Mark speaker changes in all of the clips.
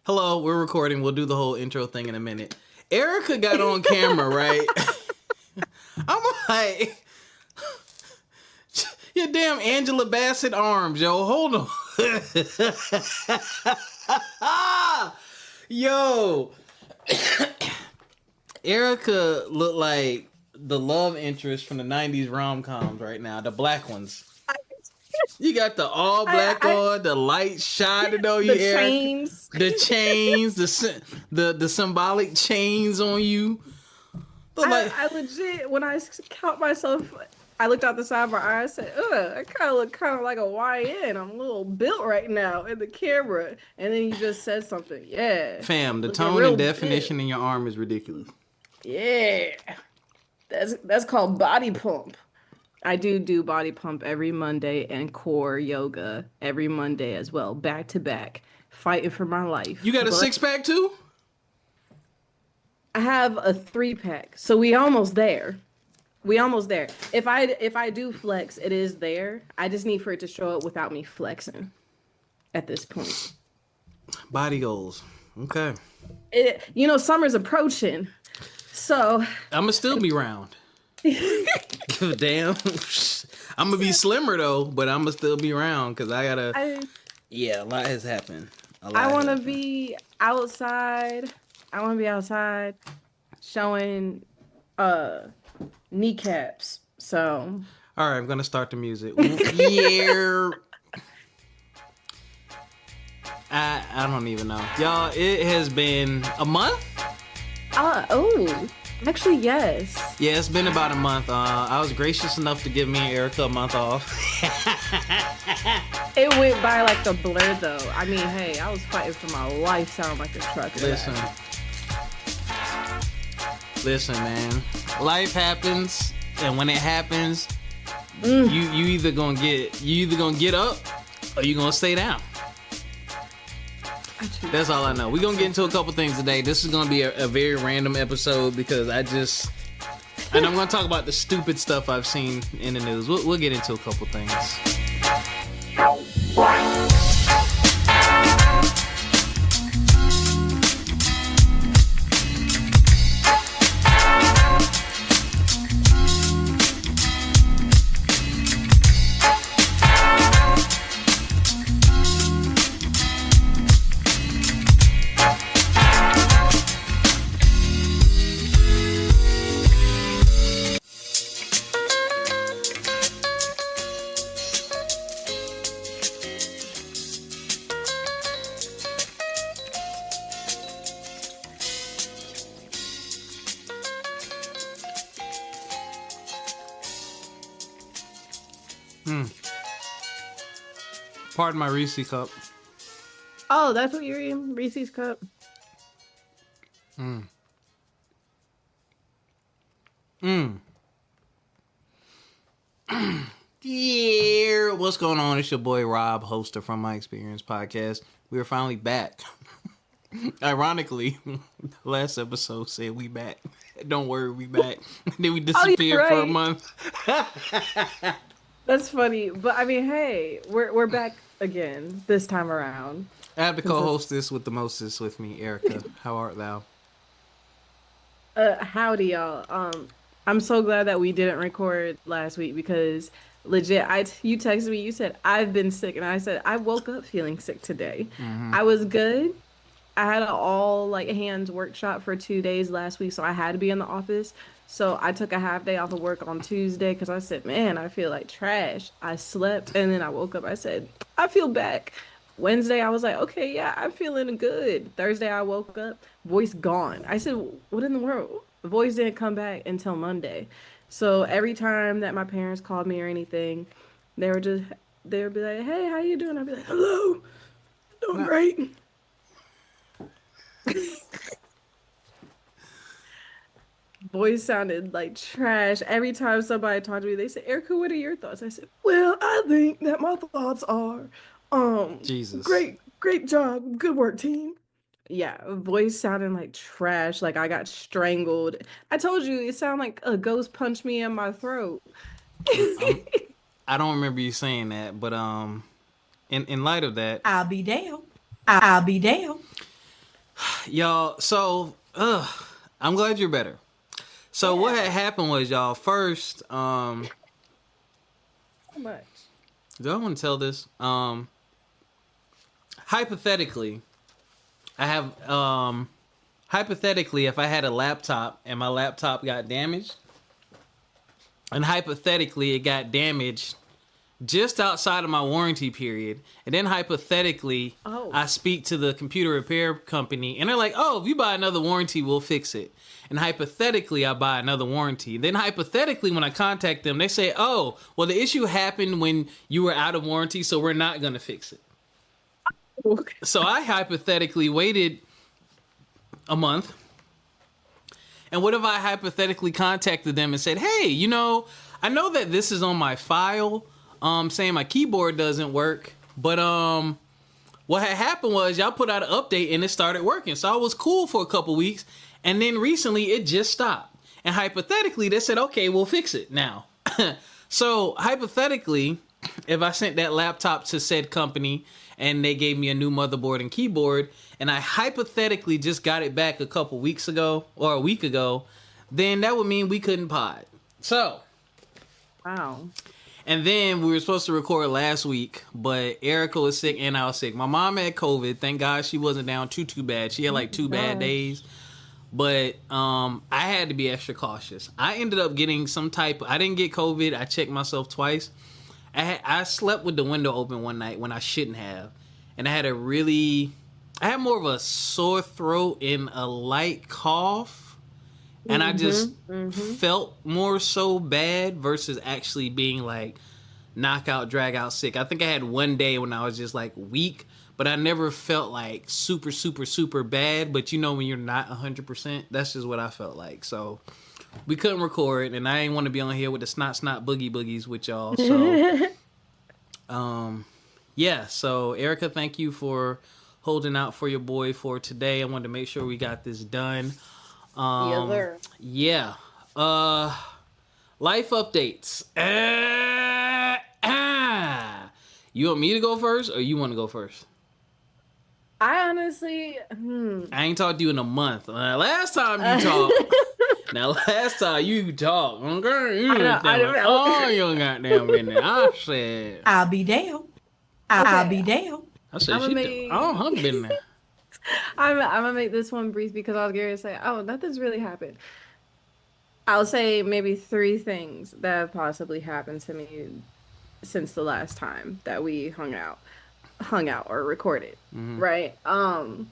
Speaker 1: Hello, we're recording. We'll do the whole intro thing in a minute. Ericca got on camera, right? I'm like, your damn Angela Bassett arms, yo. Hold on. Yo. Ericca looked like the love interest from the 90s rom-coms right now, the black ones. You got the all black on, the light shining on you,
Speaker 2: the chains,
Speaker 1: the chains, the symbolic chains on you.
Speaker 2: I legit, when I caught myself, I looked out the side of my eye. I said, "Ugh, I kind of look like a YN. I'm a little built right now in the camera." And then you just said something, yeah.
Speaker 1: Fam, the tone and definition in your arm is ridiculous.
Speaker 2: Yeah, that's called body pump. I do body pump every Monday and core yoga every Monday as well, back to back, fighting for my life.
Speaker 1: You got a 6-pack too?
Speaker 2: I have a 3-pack, so we almost there. If I do flex, it is there. I just need for it to show up without me flexing at this point.
Speaker 1: Body goals. Okay.
Speaker 2: Summer's approaching, so
Speaker 1: I'ma still be round. Give a damn. I'm gonna be slimmer though, but I'm gonna still be round because I gotta. A lot has happened.
Speaker 2: I want to be outside. Showing kneecaps. So.
Speaker 1: All right, I'm gonna start the music. Yeah. I don't even know, y'all. It has been a month.
Speaker 2: Actually, yes.
Speaker 1: Yeah, it's been about a month. I was gracious enough to give me and Ericca a month off.
Speaker 2: It went by like the blur, though. I mean, hey, I was fighting for my life. Sound like a trucker.
Speaker 1: Listen, man. Life happens, and when it happens, you either gonna get up or you gonna stay down. That's all I know. We're going to get into a couple things today. This is going to be a very random episode because and I'm going to talk about the stupid stuff I've seen in the news. We'll get into a couple things. Pardon my Reese's cup.
Speaker 2: Oh, that's what you're eating? Reese's cup?
Speaker 1: Yeah, what's going on? It's your boy Rob, host of From My Experience podcast. We are finally back. Ironically, the last episode said we back. Don't worry, we back. Then we disappeared for a month.
Speaker 2: That's funny, but I mean, hey, we're back again this time around.
Speaker 1: I have to co-host this with the mostest with me, Ericca. How art thou?
Speaker 2: Howdy, y'all. I'm so glad that we didn't record last week because legit, you texted me, you said I've been sick, and I said I woke up feeling sick today. I was good. I had an all hands workshop for 2 days last week, so I had to be in the office. So I took a half day off of work on Tuesday because I said, man, I feel like trash. I slept and then I woke up. I said, I feel back. Wednesday, I was like, okay, yeah, I'm feeling good. Thursday, I woke up, voice gone. I said, what in the world? The voice didn't come back until Monday. So every time that my parents called me or anything, they would be like, hey, how you doing? I'd be like, hello, doing great. Voice sounded like trash. Every time somebody talked to me, they said, Ericca, what are your thoughts? I said, well, I think that my thoughts are,
Speaker 1: Jesus.
Speaker 2: Great job. Good work, team. Yeah, voice sounding like trash. Like I got strangled. I told you, it sounded like a ghost punched me in my throat.
Speaker 1: I don't remember you saying that, but in light of that,
Speaker 3: I'll be down.
Speaker 1: Y'all, so I'm glad you're better. So what had happened was, y'all, first,
Speaker 2: So much.
Speaker 1: do I want to tell this? Hypothetically, I have hypothetically, if I had a laptop and my laptop got damaged, and hypothetically it got damaged just outside of my warranty period, and then hypothetically I speak to the computer repair company and they're like, oh, if you buy another warranty, we'll fix it. And hypothetically I buy another warranty. Then hypothetically when I contact them, they say, oh, well, the issue happened when you were out of warranty, so we're not going to fix it. So I hypothetically waited a month. And what if I hypothetically contacted them and said, hey, you know, I know that this is on my file, saying my keyboard doesn't work, but what had happened was y'all put out an update and it started working. So I was cool for a couple weeks, and then recently it just stopped. And hypothetically they said, okay, we'll fix it now. So hypothetically, if I sent that laptop to said company and they gave me a new motherboard and keyboard, and I hypothetically just got it back a couple weeks ago or a week ago, then that would mean we couldn't pod. So,
Speaker 2: wow.
Speaker 1: And then we were supposed to record last week, but Ericka was sick and I was sick. My mom had COVID. Thank God she wasn't down too bad. She had like 2 bad days. But I had to be extra cautious. I ended up getting I didn't get COVID. I checked myself twice. I slept with the window open one night when I shouldn't have. And I had more of a sore throat and a light cough. And I just felt more so bad versus actually being like knockout, drag out sick. I think I had one day when I was just like weak, but I never felt like super, super, super bad. But you know, when you're not 100%, that's just what I felt like. So we couldn't record, and I didn't want to be on here with the snot boogies with y'all. So, yeah. So Ericka, thank you for holding out for your boy for today. I wanted to make sure we got this done. Yeah. Life updates. You want me to go first, or you want to go first?
Speaker 2: I honestly,
Speaker 1: I ain't talked to you in a month. Last time you talked. Last time you talked. Okay,
Speaker 2: I don't know.
Speaker 1: Oh, you goddamn minute. I said,
Speaker 3: I'll be down. I'll be down.
Speaker 1: I said, I've been there.
Speaker 2: I'm gonna make this one brief because I was going to say, oh, nothing's really happened. I'll say maybe 3 things that have possibly happened to me since the last time that we hung out or recorded, right? So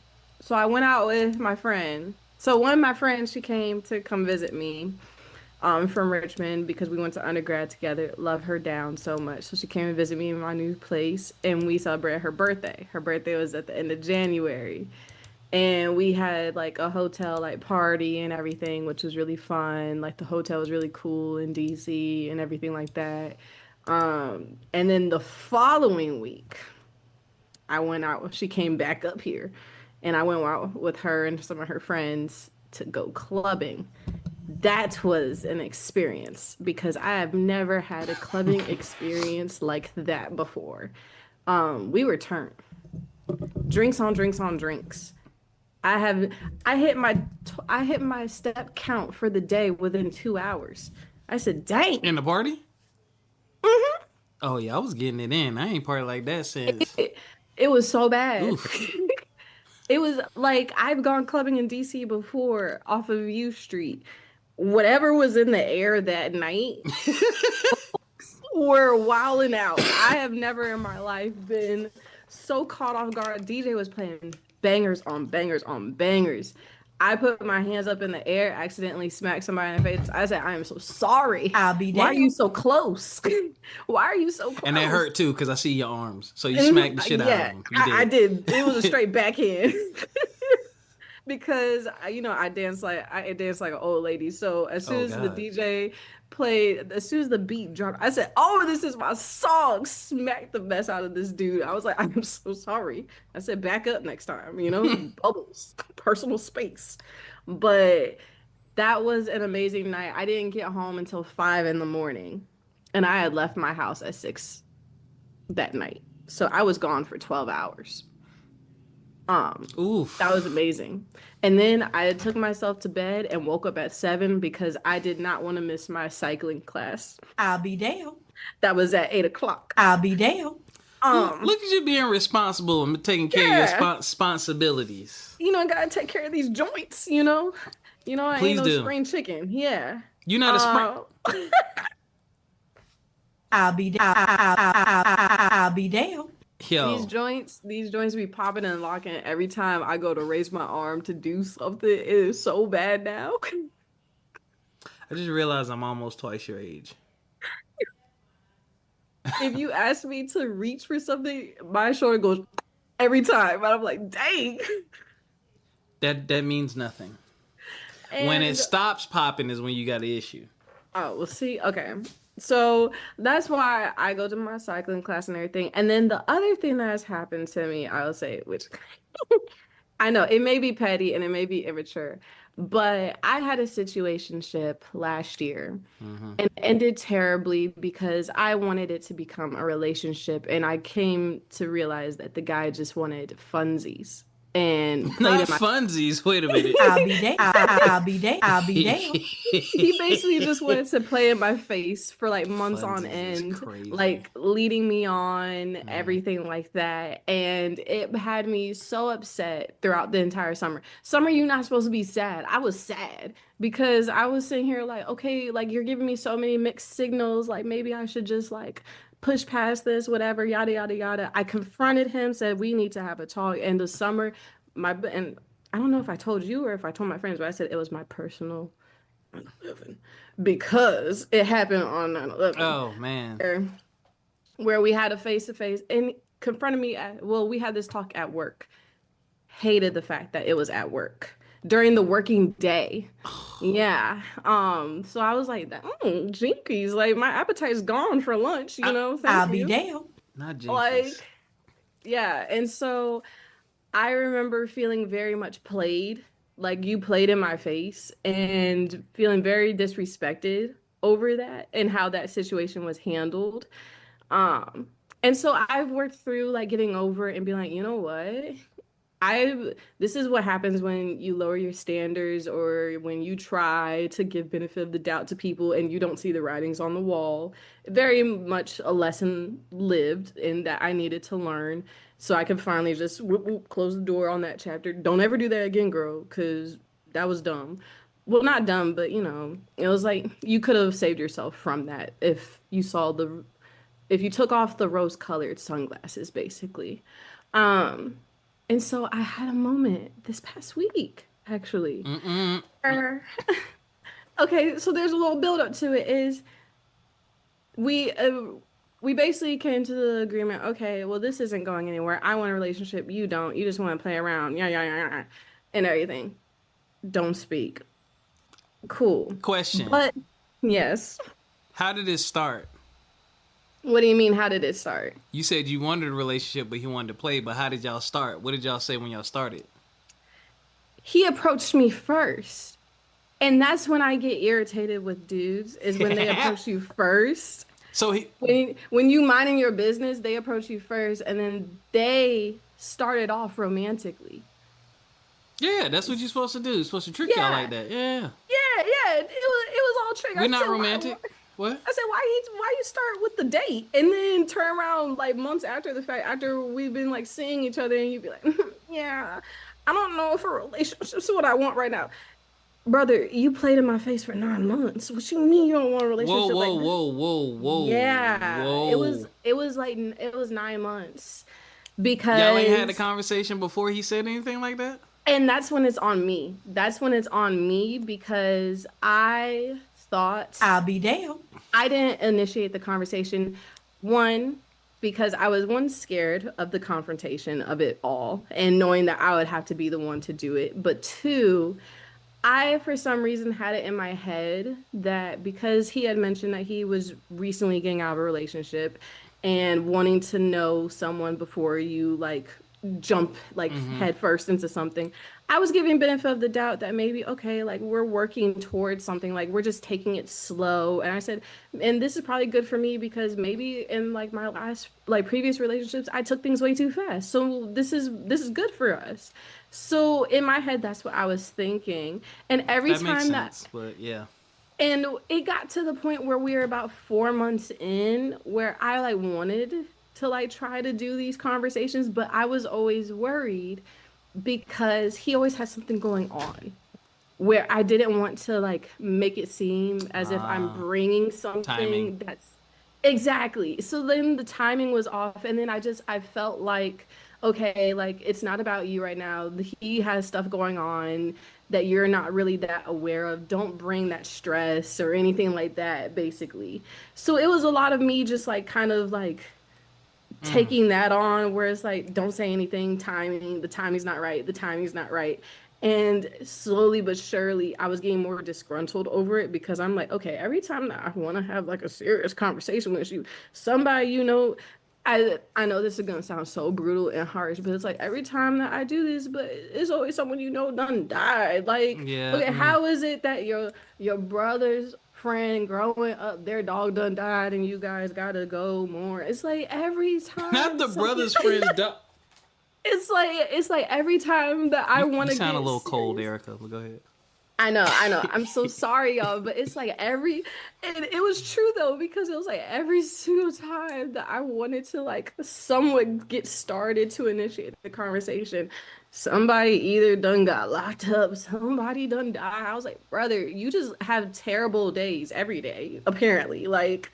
Speaker 2: I went out with my friend. So one of my friends, she came to come visit me from Richmond because we went to undergrad together. Love her down so much. So she came and visit me in my new place, and we celebrated her birthday. Her birthday was at the end of January. And we had like a hotel like party and everything, which was really fun. Like the hotel was really cool in DC and everything like that. And then the following week, I went out. She came back up here, and I went out with her and some of her friends to go clubbing. That was an experience because I have never had a clubbing experience like that before. We were turned. Drinks on drinks on drinks. I hit my step count for the day within 2 hours. I said, "Dang!"
Speaker 1: In the party?
Speaker 2: Mm-hmm.
Speaker 1: Oh yeah, I was getting it in. I ain't party like that since.
Speaker 2: It was so bad. It was like I've gone clubbing in DC before off of U Street. Whatever was in the air that night were wilding out. I have never in my life been so caught off guard. DJ was playing bangers on bangers on bangers. I put my hands up in the air, accidentally smacked somebody in the face. I said, I am so sorry.
Speaker 3: I'll be
Speaker 2: Why
Speaker 3: down.
Speaker 2: are you so close? Why are you so close?
Speaker 1: And that hurt too, because I see your arms. So you smacked the shit out of them.
Speaker 2: I did. It was a straight backhand. Because I dance like an old lady. So as soon as the DJ played, as soon as the beat dropped, I said, "Oh, this is my song!" Smacked the mess out of this dude. I was like, "I'm so sorry." I said, "Back up next time." Bubbles, personal space. But that was an amazing night. I didn't get home until 5 a.m, and I had left my house at 6 that night. So I was gone for 12 hours.
Speaker 1: Oof.
Speaker 2: That was amazing. And then I took myself to bed and woke up at 7 because I did not want to miss my cycling class.
Speaker 3: I'll be down.
Speaker 2: That was at 8 o'clock.
Speaker 3: I'll be down.
Speaker 1: Look at you being responsible and taking care of
Speaker 2: Yeah.
Speaker 1: your responsibilities.
Speaker 2: I gotta take care of these joints, I
Speaker 1: Please
Speaker 2: ain't no
Speaker 1: do.
Speaker 2: spring chicken. Yeah.
Speaker 1: You're not a spring.
Speaker 3: I'll be down. I'll be down.
Speaker 1: Yo,
Speaker 2: These joints be popping and locking every time I go to raise my arm to do something. It is so bad now.
Speaker 1: I just realized I'm almost twice your age.
Speaker 2: If you ask me to reach for something, my shoulder goes every time. And I'm like, dang.
Speaker 1: That means nothing. When it stops popping is when you got an issue.
Speaker 2: Oh, well, see, okay. So that's why I go to my cycling class and everything. And then the other thing that has happened to me, I'll say, which I know it may be petty and it may be immature, but I had a situationship last year and it ended terribly because I wanted it to become a relationship. And I came to realize that the guy just wanted funsies. And
Speaker 1: Not funsies. Wait a minute.
Speaker 3: I'll be down. I'll be down. I'll be down.
Speaker 2: He basically just wanted to play in my face for like months on
Speaker 1: Funsies is
Speaker 2: end,
Speaker 1: crazy.
Speaker 2: like leading me on, everything like that. And it had me so upset throughout the entire summer. Summer, you're not supposed to be sad. I was sad because I was sitting here like, okay, like you're giving me so many mixed signals. Like maybe I should just like push past this, whatever, yada, yada, yada. I confronted him, said we need to have a talk. And the summer, and I don't know if I told you or if I told my friends, but I said it was my personal 9/11 because it happened on 9/11.
Speaker 1: Oh, man.
Speaker 2: Where we had a face-to-face and confronted me we had this talk at work. Hated the fact that it was at work during the working day. Yeah. So I was like, jinkies, like my appetite's gone for lunch, thank
Speaker 3: I'll be
Speaker 2: you.
Speaker 3: down.
Speaker 1: Not jinkies.
Speaker 2: Like, yeah. And so I remember feeling very much played, like you played in my face, and feeling very disrespected over that and how that situation was handled. And so I've worked through like getting over it and being like, you know what? This is what happens when you lower your standards or when you try to give benefit of the doubt to people and you don't see the writings on the wall. Very much a lesson lived in that I needed to learn so I could finally just close the door on that chapter. Don't ever do that again, girl, because that was dumb. Well, not dumb, but it was like you could have saved yourself from that if you took off the rose-colored sunglasses, basically. And so I had a moment this past week, actually. Okay, so there's a little build up to it. Is we basically came to the agreement. Okay, well this isn't going anywhere. I want a relationship. You don't. You just want to play around. Yeah, and everything. Don't speak. Cool.
Speaker 1: Question.
Speaker 2: But yes.
Speaker 1: How did it start?
Speaker 2: What do you mean? How did it start?
Speaker 1: You said you wanted a relationship, but he wanted to play. But how did y'all start? What did y'all say when y'all started?
Speaker 2: He approached me first. And that's when I get irritated with dudes, is when they approach you first.
Speaker 1: So
Speaker 2: when you minding your business, they approach you first, and then they started off romantically.
Speaker 1: Yeah, that's what you're supposed to do. You're supposed to trick y'all like that. Yeah.
Speaker 2: Yeah. It was all trick.
Speaker 1: We're not romantic. What?
Speaker 2: I said, why you start with the date and then turn around like months after the fact, after we've been like seeing each other, and you'd be like, yeah, I don't know if a relationship's what I want right now. Brother, you played in my face for 9 months. What you mean you don't want a relationship?
Speaker 1: Whoa.
Speaker 2: Yeah.
Speaker 1: Whoa.
Speaker 2: It was 9 months because
Speaker 1: y'all ain't had a conversation before he said anything like that?
Speaker 2: And that's when it's on me. That's when it's on me because I thought
Speaker 3: I'll be down.
Speaker 2: I didn't initiate the conversation. One, because I was scared of the confrontation of it all and knowing that I would have to be the one to do it. But two, I, for some reason, had it in my head that because he had mentioned that he was recently getting out of a relationship and wanting to know someone before you like jump like head first into something. I was giving benefit of the doubt that maybe, okay, like we're working towards something, like we're just taking it slow. And I said, and this is probably good for me because maybe in like my last like previous relationships, I took things way too fast. So this is good for us. So in my head, that's what I was thinking. And every
Speaker 1: That makes
Speaker 2: time
Speaker 1: sense, but yeah.
Speaker 2: and it got to the point where we were about 4 months in where I like wanted to like try to do these conversations, but I was always worried because he always has something going on where I didn't want to like make it seem as if I'm bringing something
Speaker 1: Timing.
Speaker 2: that's exactly. So then the timing was off, and then I felt like, okay, like it's not about you right now. He has stuff going on that you're not really that aware of. Don't bring that stress or anything like that, basically. So it was a lot of me just like kind of like taking that on where it's like, don't say anything, the timing's not right, the timing's not right. And slowly but surely, I was getting more disgruntled over it because I'm like, okay, every time that I want to have like a serious conversation with you, somebody, I know this is gonna sound so brutal and harsh, but it's like every time that I do this, but it's always someone done died. Like,
Speaker 1: Yeah.
Speaker 2: okay, how is it that your brother's friend growing up, their dog done died, and you guys gotta go more? It's like every time.
Speaker 1: Not the brother's friend's dog.
Speaker 2: It's like every time that I want to
Speaker 1: You sound
Speaker 2: get
Speaker 1: a little cold,
Speaker 2: serious.
Speaker 1: Ericca, but go ahead.
Speaker 2: I know. I'm so sorry, y'all, but it's like and it was true though, because it was like every single time that I wanted to like somewhat get started to initiate the conversation, somebody either done got locked up, somebody done died. I was like, brother, you just have terrible days every day, apparently. Like,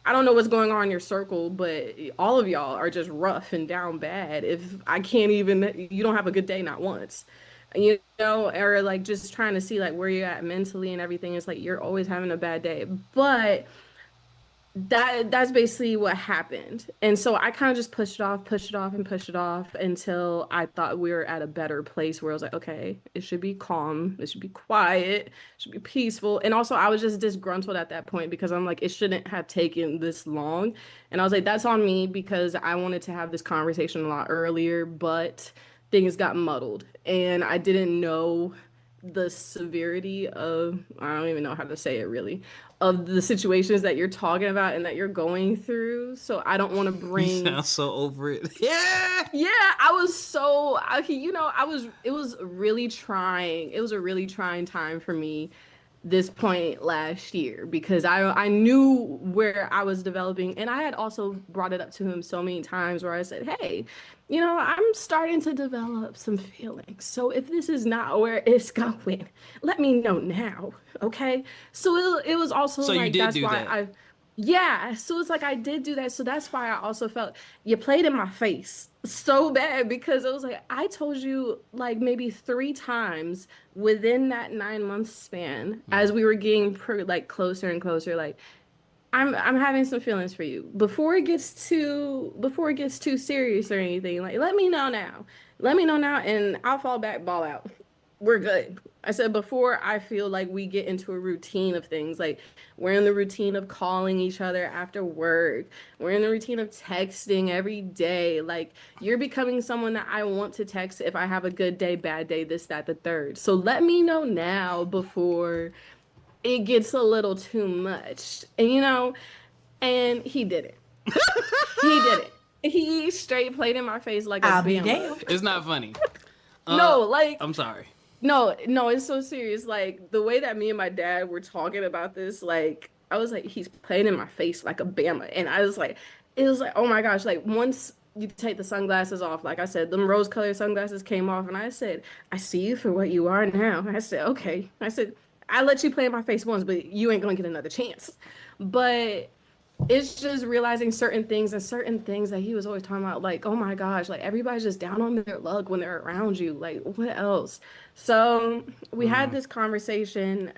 Speaker 2: I don't know what's going on in your circle, but all of y'all are just rough and down bad. If I can't even, you don't have a good day, not once, or like just trying to see like where you're at mentally and everything. It's like you're always having a bad day, but that's basically what happened. And so I kind of just pushed it off, and pushed it off until I thought we were at a better place where I was like, okay, it should be calm, it should be quiet, it should be peaceful. And also I was just disgruntled at that point because I'm like, it shouldn't have taken this long. And I was like, that's on me because I wanted to have this conversation a lot earlier, but things got muddled and I didn't know the severity of, I don't even know how to say it really, of the situations that you're talking about and that you're going through. So I don't want to bring.
Speaker 1: You sound so over it. Yeah.
Speaker 2: Yeah, I was so, it was really trying. It was a really trying time for me this point last year because I knew where I was developing, and I had also brought it up to him so many times where I said, hey, I'm starting to develop some feelings. So if this is not where it's going, let me know now, okay? So it was also
Speaker 1: So
Speaker 2: like
Speaker 1: you did
Speaker 2: that's
Speaker 1: do
Speaker 2: why
Speaker 1: that.
Speaker 2: yeah, so it's like I did do that. So that's why I also felt you played in my face so bad because it was like I told you like maybe 3 times within that 9 month span as we were getting like closer and closer, like I'm having some feelings for you. Before it gets too serious or anything, like let me know now. Let me know now and I'll fall back, ball out. We're good. I said before I feel like we get into a routine of things, like we're in the routine of calling each other after work. We're in the routine of texting every day. Like you're becoming someone that I want to text if I have a good day, bad day, this, that, the third. So let me know now before it gets a little too much. And he did it. He did it. He straight played in my face like a
Speaker 3: I'll be
Speaker 2: bama.
Speaker 3: damned.
Speaker 1: It's not funny.
Speaker 2: No, like
Speaker 1: I'm sorry.
Speaker 2: no, it's so serious. Like the way that me and my dad were talking about this, like I was like, he's playing in my face like a bama, and I was like, it was like, oh my gosh, like once you take the sunglasses off, like I said, them rose-colored sunglasses came off, and I said, I see you for what you are now. I said, okay. I said, I let you play in my face once, but you ain't gonna get another chance. But it's just realizing certain things that he was always talking about, like, oh my gosh, like everybody's just down on their luck when they're around you. Like, what else? So we had this conversation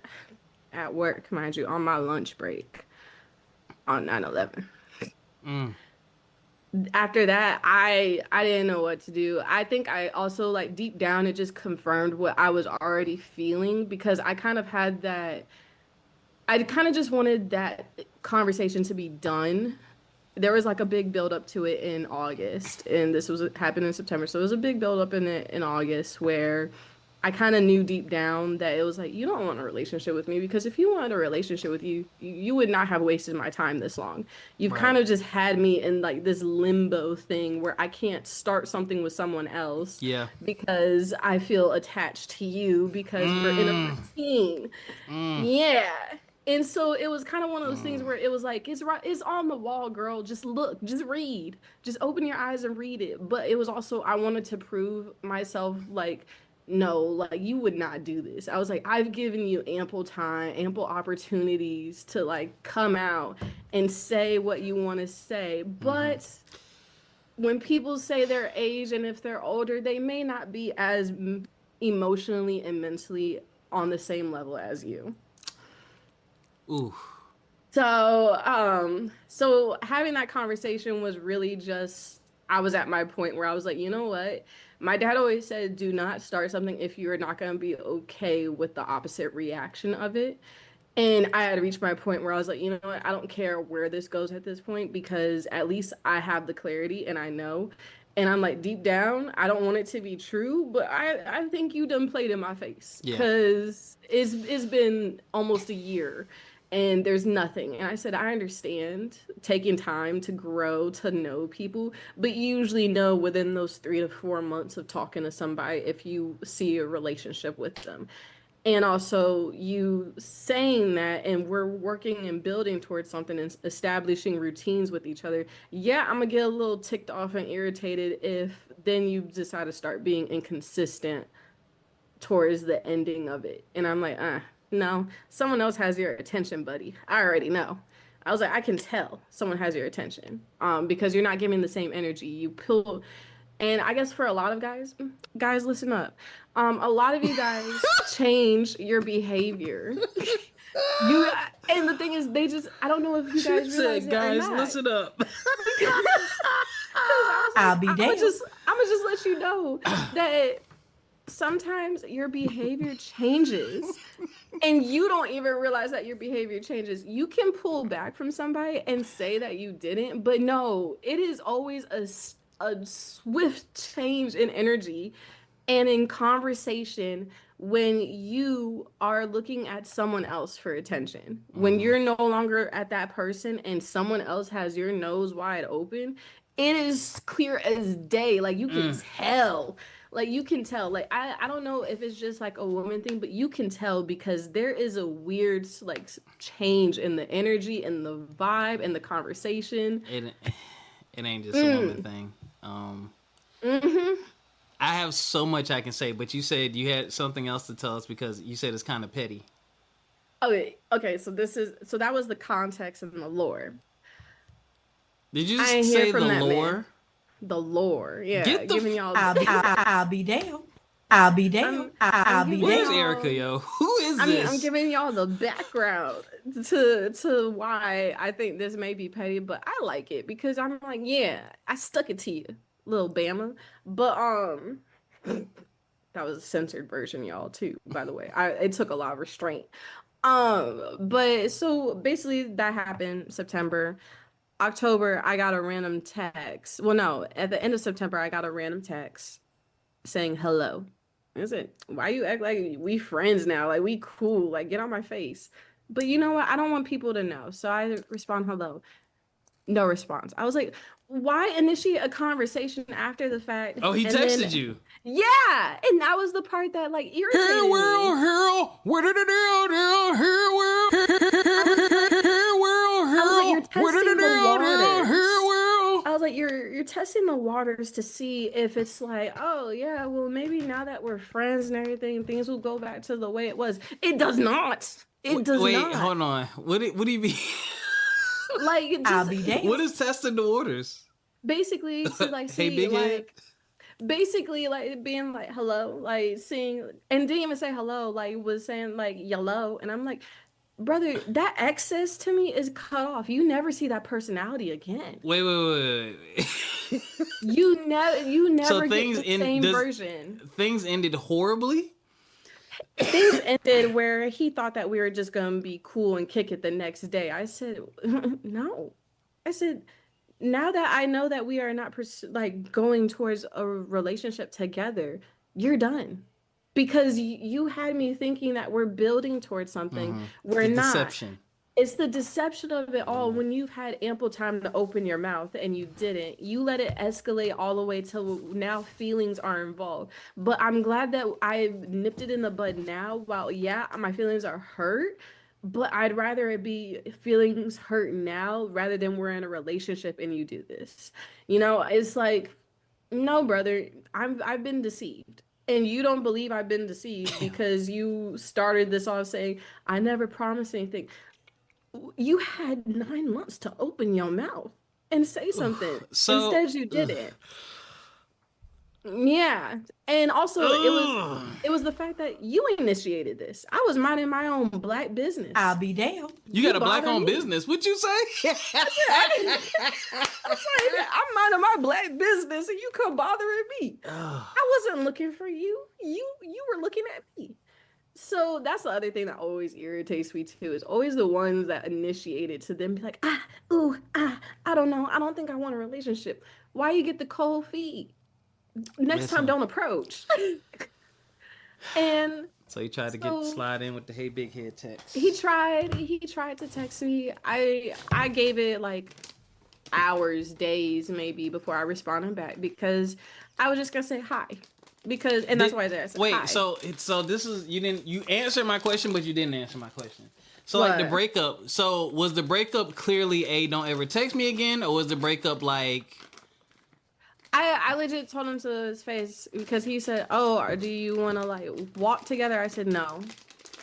Speaker 2: at work, mind you, on my lunch break on 9/11. After that, I didn't know what to do. I think I also like deep down it just confirmed what I was already feeling because I kind of had that I kind of just wanted that conversation to be done there was like a big build up to it in August, and this was happened in September. So it was a big build up in it in August where I kind of knew deep down that it was like, you don't want a relationship with me because if you wanted a relationship with you, you would not have wasted my time this long. You've kind
Speaker 1: Right.
Speaker 2: of just had me in like this limbo thing where I can't start something with someone else
Speaker 1: Yeah.
Speaker 2: because I feel attached to you because we're in a
Speaker 1: Mm.
Speaker 2: routine.
Speaker 1: Mm.
Speaker 2: Yeah. And so it was kind of one of those things where it was like, it's right, it's on the wall, girl. Just look, just read, just open your eyes and read it. But it was also, I wanted to prove myself like, no, like you would not do this. I was like, I've given you ample time, ample opportunities to like come out and say what you want to say.
Speaker 1: Mm-hmm.
Speaker 2: But when people say their age and if they're older, they may not be as emotionally and mentally on the same level as you.
Speaker 1: Ooh.
Speaker 2: So having that conversation was really just, I was at my point where I was like, you know what? My dad always said, do not start something if you're not going to be okay with the opposite reaction of it. And I had reached my point where I was like, you know what? I don't care where this goes at this point because at least I have the clarity and I know. And I'm like, deep down, I don't want it to be true, but I think you done played in my face
Speaker 1: Yeah.
Speaker 2: because it's been almost a year and there's nothing. And I said, I understand taking time to grow, to know people, but you usually know within those 3 to 4 months of talking to somebody if you see a relationship with them. And also you saying that, and we're working and building towards something and establishing routines with each other. Yeah, I'm gonna get a little ticked off and irritated if then you decide to start being inconsistent towards the ending of it. And I'm like, no, someone else has your attention, buddy. I already know. I was like, I can tell someone has your attention. Because you're not giving the same energy. You pull, and I guess for a lot of guys, guys, listen up. A lot of you guys change your behavior. You and the thing is, they just I don't know if you
Speaker 1: She
Speaker 2: guys realize
Speaker 1: said,
Speaker 2: it or
Speaker 1: guys,
Speaker 2: not.
Speaker 1: listen up.
Speaker 2: Because I was
Speaker 3: I'll
Speaker 2: like,
Speaker 3: be
Speaker 2: I'm gonna
Speaker 3: damned.
Speaker 2: just let you know that sometimes your behavior changes and you don't even realize that your behavior changes. You can pull back from somebody and say that you didn't, but no, it is always a swift change in energy and in conversation when you are looking at someone else for attention. When
Speaker 1: Mm-hmm.
Speaker 2: you're no longer at that person and someone else has your nose wide open, it is clear as day. Like you can tell. Like you can tell. Like I don't know if it's just like a woman thing, but you can tell because there is a weird like change in the energy and the vibe and the conversation.
Speaker 1: It ain't just a woman thing.
Speaker 2: Hmm.
Speaker 1: I have so much I can say, but you said you had something else to tell us because you said it's kind of petty.
Speaker 2: Okay, so that was the context and the lore.
Speaker 1: Did you
Speaker 2: I ain't
Speaker 1: just
Speaker 2: hear
Speaker 1: say
Speaker 2: from
Speaker 1: the
Speaker 2: that
Speaker 1: lore?
Speaker 2: man. The lore, yeah,
Speaker 1: Get the
Speaker 2: giving y'all.
Speaker 3: I'll be damned. I'll be damned. I'll be
Speaker 2: giving
Speaker 1: Where's
Speaker 3: damned.
Speaker 1: Ericca, yo? Who is
Speaker 2: I mean, I'm
Speaker 1: this?
Speaker 2: giving y'all the background to why I think this may be petty, but I like it because I'm like, yeah, I stuck it to you, little Bama. But that was a censored version, y'all, too, by the way. It took a lot of restraint. But so basically that happened September. October, I got a random text. Well, no, at the end of September, I got a random text saying hello. I said, why you act like we friends now? Like we cool. Like get on my face. But you know what? I don't want people to know. So I respond hello. No response. I was like, why initiate a conversation after the fact?
Speaker 1: Oh, he
Speaker 2: And then,
Speaker 1: texted you.
Speaker 2: yeah. And that was the part that like irritated
Speaker 1: Hey,
Speaker 2: me.
Speaker 1: world, hero. What did it do? Here, world. Here, world,
Speaker 2: I was like, you're
Speaker 1: hero. What did
Speaker 2: testing
Speaker 1: it
Speaker 2: the
Speaker 1: do?
Speaker 2: waters.
Speaker 1: Here, world.
Speaker 2: I was like, you're testing the waters to see if it's like, oh yeah, well maybe now that we're friends and everything, things will go back to the way it was. It does not. It does
Speaker 1: Wait,
Speaker 2: not.
Speaker 1: hold on. What do you mean?
Speaker 2: Like it
Speaker 3: I'll
Speaker 2: just
Speaker 3: be damned.
Speaker 1: What is testing the waters?
Speaker 2: basically to like
Speaker 1: Hey,
Speaker 2: see
Speaker 1: big head.
Speaker 2: like basically like being like hello, like seeing and didn't even say hello, like was saying like yellow, and I'm like, brother, that access to me is cut off. You never see that personality again.
Speaker 1: Wait.
Speaker 2: You never
Speaker 1: So
Speaker 2: get
Speaker 1: things
Speaker 2: the same
Speaker 1: does-
Speaker 2: version.
Speaker 1: Things ended horribly.
Speaker 2: Things ended where he thought that we were just gonna be cool and kick it the next day. I said, no. I said, now that I know that we are not like going towards a relationship together, you're done. Because you had me thinking that we're building towards something. We're
Speaker 1: The
Speaker 2: not.
Speaker 1: deception.
Speaker 2: It's the deception of it all. When you've had ample time to open your mouth and you didn't, you let it escalate all the way till now feelings are involved. But I'm glad that I nipped it in the bud now. While, yeah, my feelings are hurt, but I'd rather it be feelings hurt now rather than we're in a relationship and you do this. It's like, no, brother, I've been deceived. And you don't believe I've been deceived because you started this off saying, I never promised anything. You had 9 months to open your mouth and say something.
Speaker 1: So
Speaker 2: Instead, you didn't. Yeah. And also, it was the fact that you initiated this. I was minding my own black business.
Speaker 3: I'll be damned.
Speaker 1: you got a black
Speaker 2: bothered
Speaker 1: owned
Speaker 2: me.
Speaker 1: business. What'd you say?
Speaker 2: I'm minding my black business and you come bothering me. I wasn't looking for you. You were looking at me. So that's the other thing that always irritates me too, is always the ones that initiate it to then be like, I don't know. I don't think I want a relationship. Why you get the cold feet? Next
Speaker 1: Listen.
Speaker 2: time, don't approach. And
Speaker 1: So he tried to slide in with the hey big head text.
Speaker 2: he tried to text me. I gave it like hours, days maybe before I responded back because I was just gonna say hi. That's why I said
Speaker 1: wait,
Speaker 2: hi.
Speaker 1: so this is you answered my question, but you didn't answer my question. So like the
Speaker 2: What?
Speaker 1: breakup. So was the breakup clearly don't ever text me again, or was the breakup like
Speaker 2: I legit told him to his face because he said, "Oh, do you want to like walk together?" I said, "No."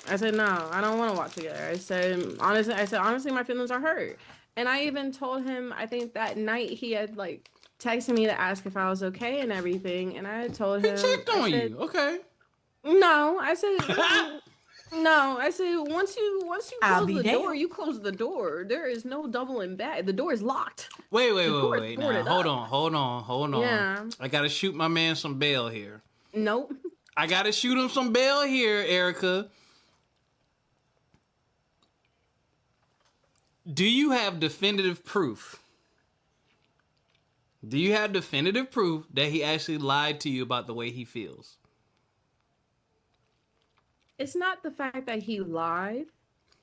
Speaker 2: I said, "No, I don't want to walk together." I said, honestly, my feelings are hurt. And I even told him, I think that night he had like texted me to ask if I was okay and everything, and I had told him,
Speaker 1: checked on
Speaker 2: I said,
Speaker 1: you? Okay.
Speaker 2: No, I said. No, I said once you
Speaker 3: I'll
Speaker 2: close
Speaker 3: be
Speaker 2: the
Speaker 3: damned.
Speaker 2: door, you close the door. There is no doubling back. The door is locked.
Speaker 1: Wait.
Speaker 2: door is
Speaker 1: Now,
Speaker 2: boarded
Speaker 1: hold
Speaker 2: up.
Speaker 1: on.
Speaker 2: Yeah.
Speaker 1: I gotta shoot my man some bail here.
Speaker 2: Nope.
Speaker 1: I gotta shoot him some bail here, Erica. Do you have definitive proof? Do you have definitive proof that he actually lied to you about the way he feels?
Speaker 2: It's not the fact that he lied.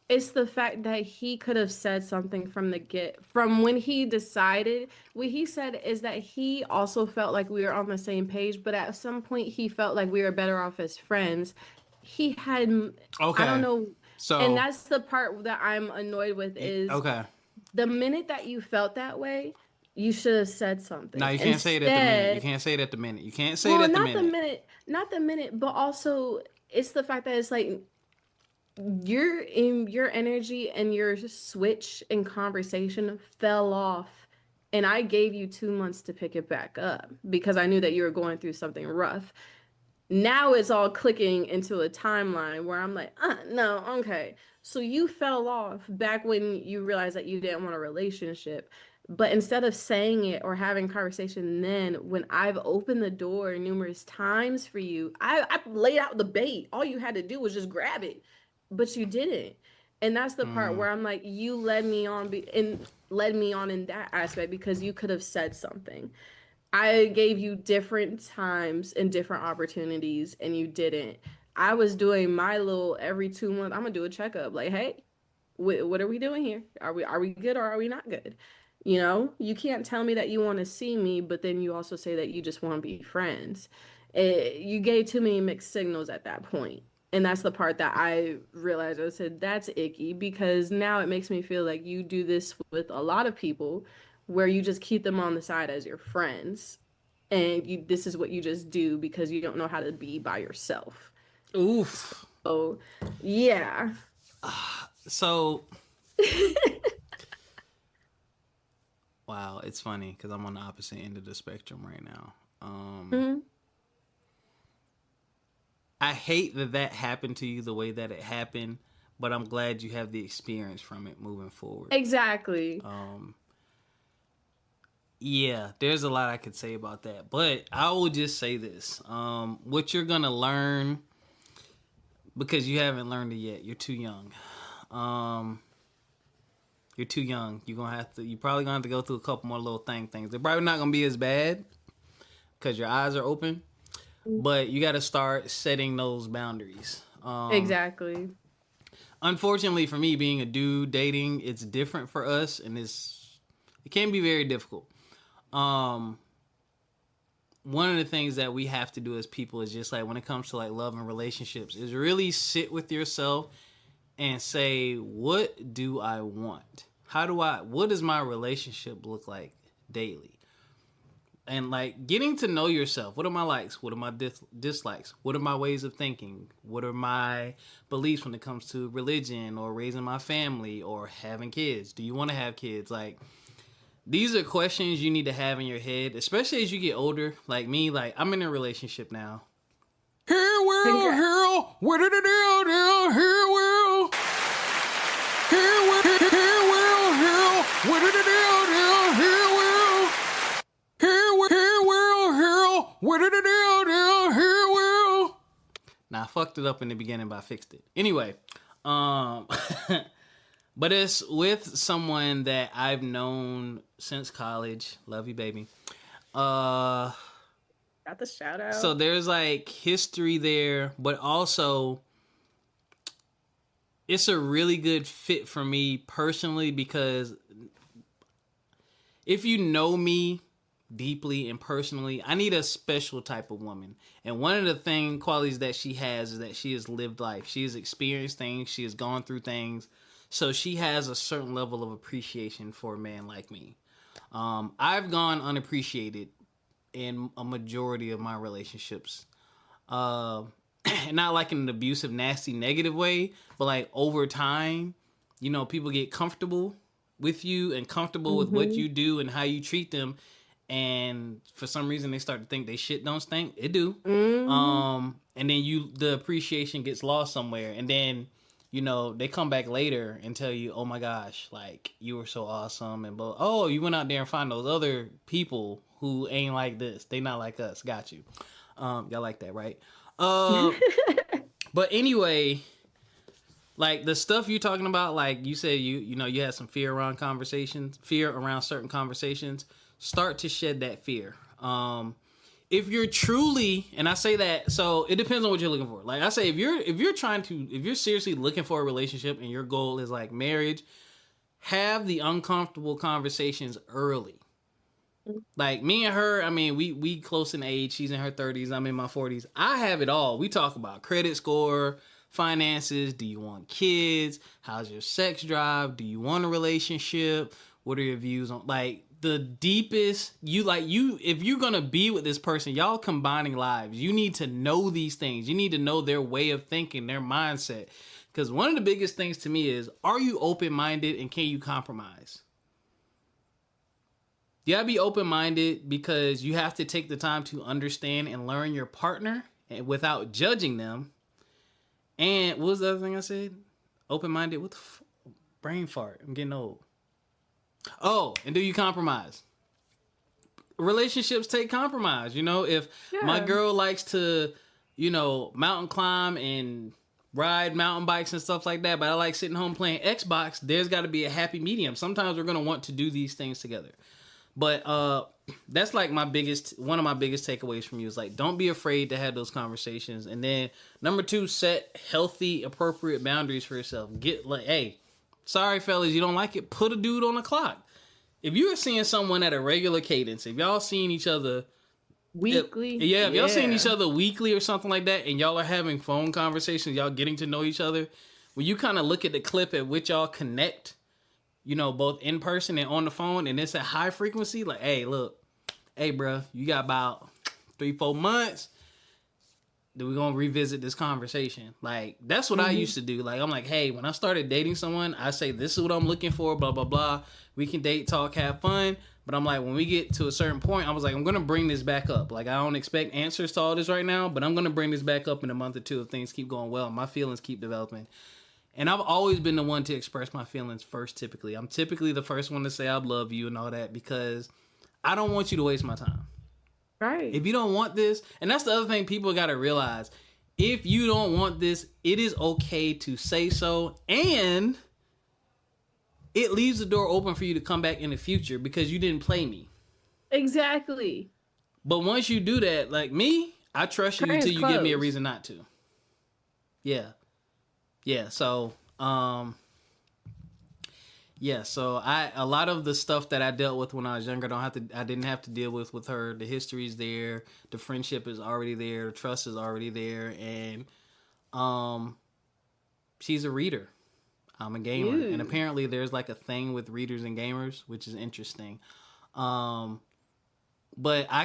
Speaker 2: It's the fact that he could have said something from when he decided. What he said is that he also felt like we were on the same page, but at some point he felt like we were better off as friends. He had,
Speaker 1: Okay.
Speaker 2: I don't know.
Speaker 1: So,
Speaker 2: and that's the part that I'm annoyed with is
Speaker 1: okay.
Speaker 2: the minute that you felt that way, you should have said something.
Speaker 1: No, you can't say it at the minute. You can't say it at the minute. You can't say it at the minute.
Speaker 2: Not the minute, but also it's the fact that it's like your energy and your switch in conversation fell off, and I gave you 2 months to pick it back up because I knew that you were going through something rough. Now it's all clicking into a timeline where I'm like, no, okay. So you fell off back when you realized that you didn't want a relationship. But instead of saying it or having conversation then, when I've opened the door numerous times for you, I laid out the bait. All you had to do was just grab it, but you didn't. And that's the part where I'm like, you led me on in that aspect because you could have said something. I gave you different times and different opportunities, and you didn't. I was doing my little every 2 months. I'm gonna do a checkup. Like, hey, what are we doing here? Are we good or are we not good? You can't tell me that you want to see me, but then you also say that you just want to be friends. You gave too many mixed signals at that point. And that's the part that I realized. I said, that's icky because now it makes me feel like you do this with a lot of people where you just keep them on the side as your friends. And this is what you just do because you don't know how to be by yourself.
Speaker 1: Oof.
Speaker 2: So, yeah.
Speaker 1: So... Wow, it's funny because I'm on the opposite end of the spectrum right now. I hate that happened to you the way that it happened, but I'm glad you have the experience from it moving forward.
Speaker 2: Exactly.
Speaker 1: Yeah, there's a lot I could say about that, but I will just say this. What you're going to learn, because you haven't learned it yet, you're too young. You're too young. You're probably gonna have to go through a couple more little things. They're probably not gonna be as bad because your eyes are open, but you got to start setting those boundaries.
Speaker 2: Exactly.
Speaker 1: Unfortunately for me, being a dude dating, it's different for us, and it can be very difficult. One of the things that we have to do as people is just like when it comes to like love and relationships is really sit with yourself and say, what do I want? What does my relationship look like daily? And like getting to know yourself. What are my likes? What are my dislikes? What are my ways of thinking? What are my beliefs when it comes to religion or raising my family or having kids? Do you want to have kids? Like, these are questions you need to have in your head, especially as you get older. Like me, like I'm in a relationship now. Here, world, what did it do? Here, world. Here, world, what did it do? Here, world. Here, world, what did it do? Here, world. Now, I fucked it up in the beginning, but I fixed it. Anyway, but it's with someone that I've known since college. Love you, baby.
Speaker 2: Got the shout out.
Speaker 1: So there's like history there, but also it's a really good fit for me personally because if you know me deeply and personally, I need a special type of woman. And one of the qualities that she has is that she has lived life. She has experienced things. She has gone through things. So she has a certain level of appreciation for a man like me. I've gone unappreciated in a majority of my relationships. Not like in an abusive, nasty, negative way, but like over time, you know, people get comfortable with you and comfortable with what you do and how you treat them. And for some reason they start to think they shit don't stink. It do. And then the appreciation gets lost somewhere. And then, you know, they come back later and tell you, oh my gosh, like you were so awesome. And oh, you went out there and found those other people who ain't like this. They not like us. Got you. Y'all like that, right? But anyway, like the stuff you're talking about, like you said, you know, you had some fear around certain conversations. Start to shed that fear. If you're truly, and I say that, so it depends on what you're looking for. Like I say, if you're seriously looking for a relationship and your goal is like marriage, have the uncomfortable conversations early. Like me and her, I mean, we close in age. She's in her 30s. I'm in my 40s. I have it all. We talk about credit score, finances. Do you want kids? How's your sex drive? Do you want a relationship? What are your views on like the deepest? If you're gonna be with this person, y'all combining lives. You need to know these things. You need to know their way of thinking, their mindset. Because one of the biggest things to me is, are you open-minded and can you compromise? You gotta be open-minded because you have to take the time to understand and learn your partner and without judging them. And what was the other thing I said? Open-minded. What the brain fart? I'm getting old. Oh, and do you compromise? Relationships take compromise. You know, if my girl likes to, you know, mountain climb and ride mountain bikes and stuff like that, but I like sitting home playing Xbox, there's got to be a happy medium. Sometimes we're going to want to do these things together. But that's like one of my biggest takeaways from you is like, don't be afraid to have those conversations. And then number 2, set healthy, appropriate boundaries for yourself. Get like, hey, sorry fellas, you don't like it, put a dude on the clock. If you're seeing someone at a regular cadence, if y'all seeing each other
Speaker 2: weekly,
Speaker 1: if y'all seeing each other weekly or something like that, and y'all are having phone conversations, y'all getting to know each other, when you kind of look at the clip at which y'all connect, you know, both in person and on the phone, and it's at high frequency, like, hey, look, hey, bro, you got about 3-4 months, then we're going to revisit this conversation. Like, that's what I used to do. Like, I'm like, hey, when I started dating someone, I say, this is what I'm looking for, blah, blah, blah. We can date, talk, have fun. But I'm like, when we get to a certain point, I was like, I'm going to bring this back up. Like, I don't expect answers to all this right now, but I'm going to bring this back up in a month or two if things keep going well. My feelings keep developing. And I've always been the one to express my feelings first, typically. I'm typically the first one to say I love you and all that because I don't want you to waste my time.
Speaker 2: Right.
Speaker 1: If you don't want this, and that's the other thing people got to realize. If you don't want this, it is okay to say so. And it leaves the door open for you to come back in the future because you didn't play me.
Speaker 2: Exactly.
Speaker 1: But once you do that, like me, I trust you until you give me a reason not to. Yeah. Yeah. So, so a lot of the stuff that I dealt with when I was younger, I didn't have to deal with her. The history's there, the friendship is already there, the trust is already there, and she's a reader. I'm a gamer, and apparently there's like a thing with readers and gamers, which is interesting. But I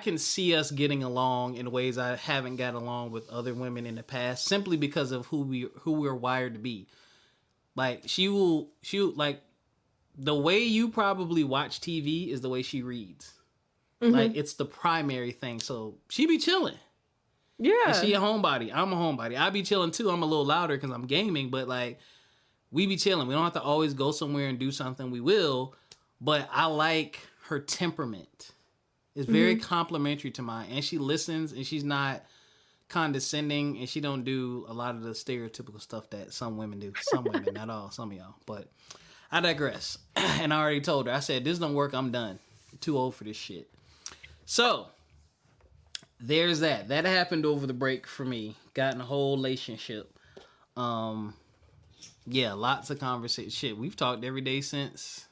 Speaker 1: can see us getting along in ways I haven't got along with other women in the past, simply because of who we're wired to be. Like she like the way you probably watch TV is the way she reads. Mm-hmm. Like it's the primary thing. So she be chilling. Yeah. And she a homebody. I'm a homebody. I be chilling too. I'm a little louder because I'm gaming, but like we be chilling. We don't have to always go somewhere and do something. We will, but I like her temperament. It's very complimentary to mine, and she listens, and she's not condescending, and she don't do a lot of the stereotypical stuff that some women do. Some women, not all, some of y'all. But I digress. And I already told her, I said, this don't work, I'm done. I'm too old for this shit. So, there's that. That happened over the break for me. Got in a whole relationship. Yeah, lots of conversation. Shit, we've talked every day since...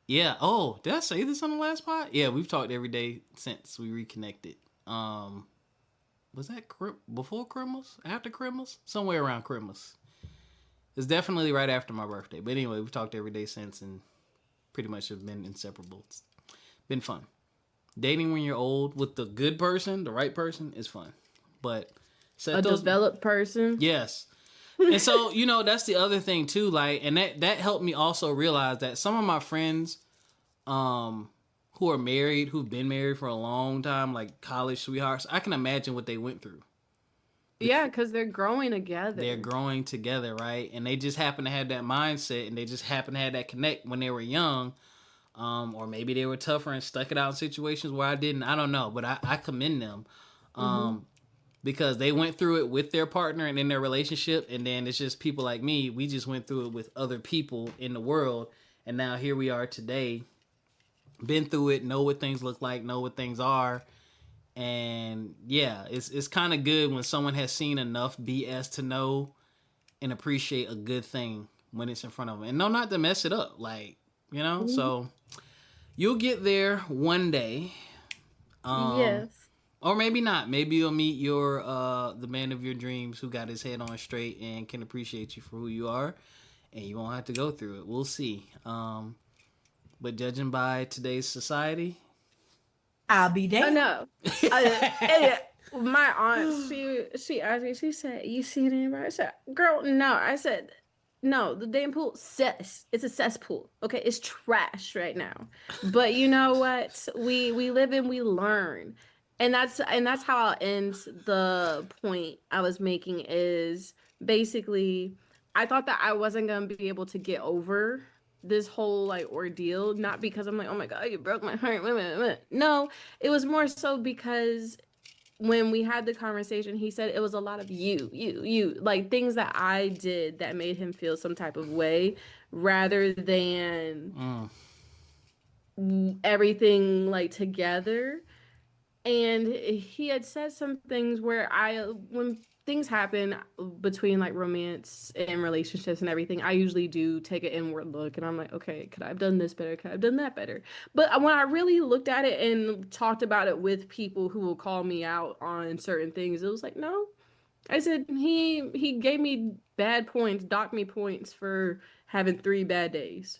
Speaker 1: Yeah. Oh, did I say this on the last pod? Yeah, we've talked every day since we reconnected. Was that before Christmas? After Christmas? Somewhere around Christmas. It's definitely right after my birthday. But anyway, we've talked every day since and pretty much have been inseparable. It's been fun. Dating when you're old with the good person, the right person, is fun. But
Speaker 2: developed person?
Speaker 1: Yes. And so, that's the other thing too, like, and that helped me also realize that some of my friends who are married, who've been married for a long time, like college sweethearts, I can imagine what they went through.
Speaker 2: Yeah, because they're growing together.
Speaker 1: They're growing together, right? And they just happen to have that mindset, and they just happen to have that connect when they were young, or maybe they were tougher and stuck it out in situations where I didn't. I don't know, but I commend them. Because they went through it with their partner and in their relationship, and then it's just people like me. We just went through it with other people in the world, and now here we are today. Been through it, know what things look like, know what things are, and yeah, it's kind of good when someone has seen enough BS to know and appreciate a good thing when it's in front of them, and know not to mess it up, like So you'll get there one day.
Speaker 2: Yes.
Speaker 1: Or maybe not. Maybe you'll meet your the man of your dreams who got his head on straight and can appreciate you for who you are, and you won't have to go through it. We'll see. But judging by today's society,
Speaker 3: I'll be there.
Speaker 2: Oh no. My aunt, she asked me. She said, "You see it anybody?" I said, "Girl, no." I said, "No, the damn pool, it's a cesspool. Okay, it's trash right now. But you know what? We live and we learn." And that's how I'll end the point I was making is basically I thought that I wasn't going to be able to get over this whole like ordeal, not because I'm like, oh my God, you broke my heart. No, it was more so because when we had the conversation, he said it was a lot of you, like things that I did that made him feel some type of way rather than everything like together. And he had said some things where when things happen between like romance and relationships and everything, I usually do take an inward look and I'm like, okay, could I have done this better? Could I have done that better? But when I really looked at it and talked about it with people who will call me out on certain things, it was like, no. I said, he gave me bad points, docked me points for having 3 bad days.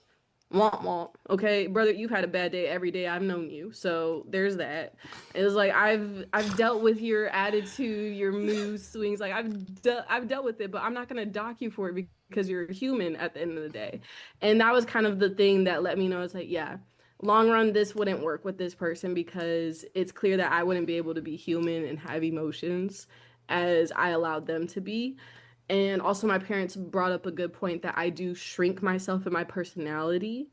Speaker 2: Womp womp. Okay, brother, you've had a bad day every day I've known you, so there's that. It was like I've dealt with your attitude, your mood swings. Like I've dealt with it, but I'm not gonna dock you for it because you're a human at the end of the day. And that was kind of the thing that let me know it's like, yeah, long run this wouldn't work with this person because it's clear that I wouldn't be able to be human and have emotions as I allowed them to be. And also my parents brought up a good point that I do shrink myself and my personality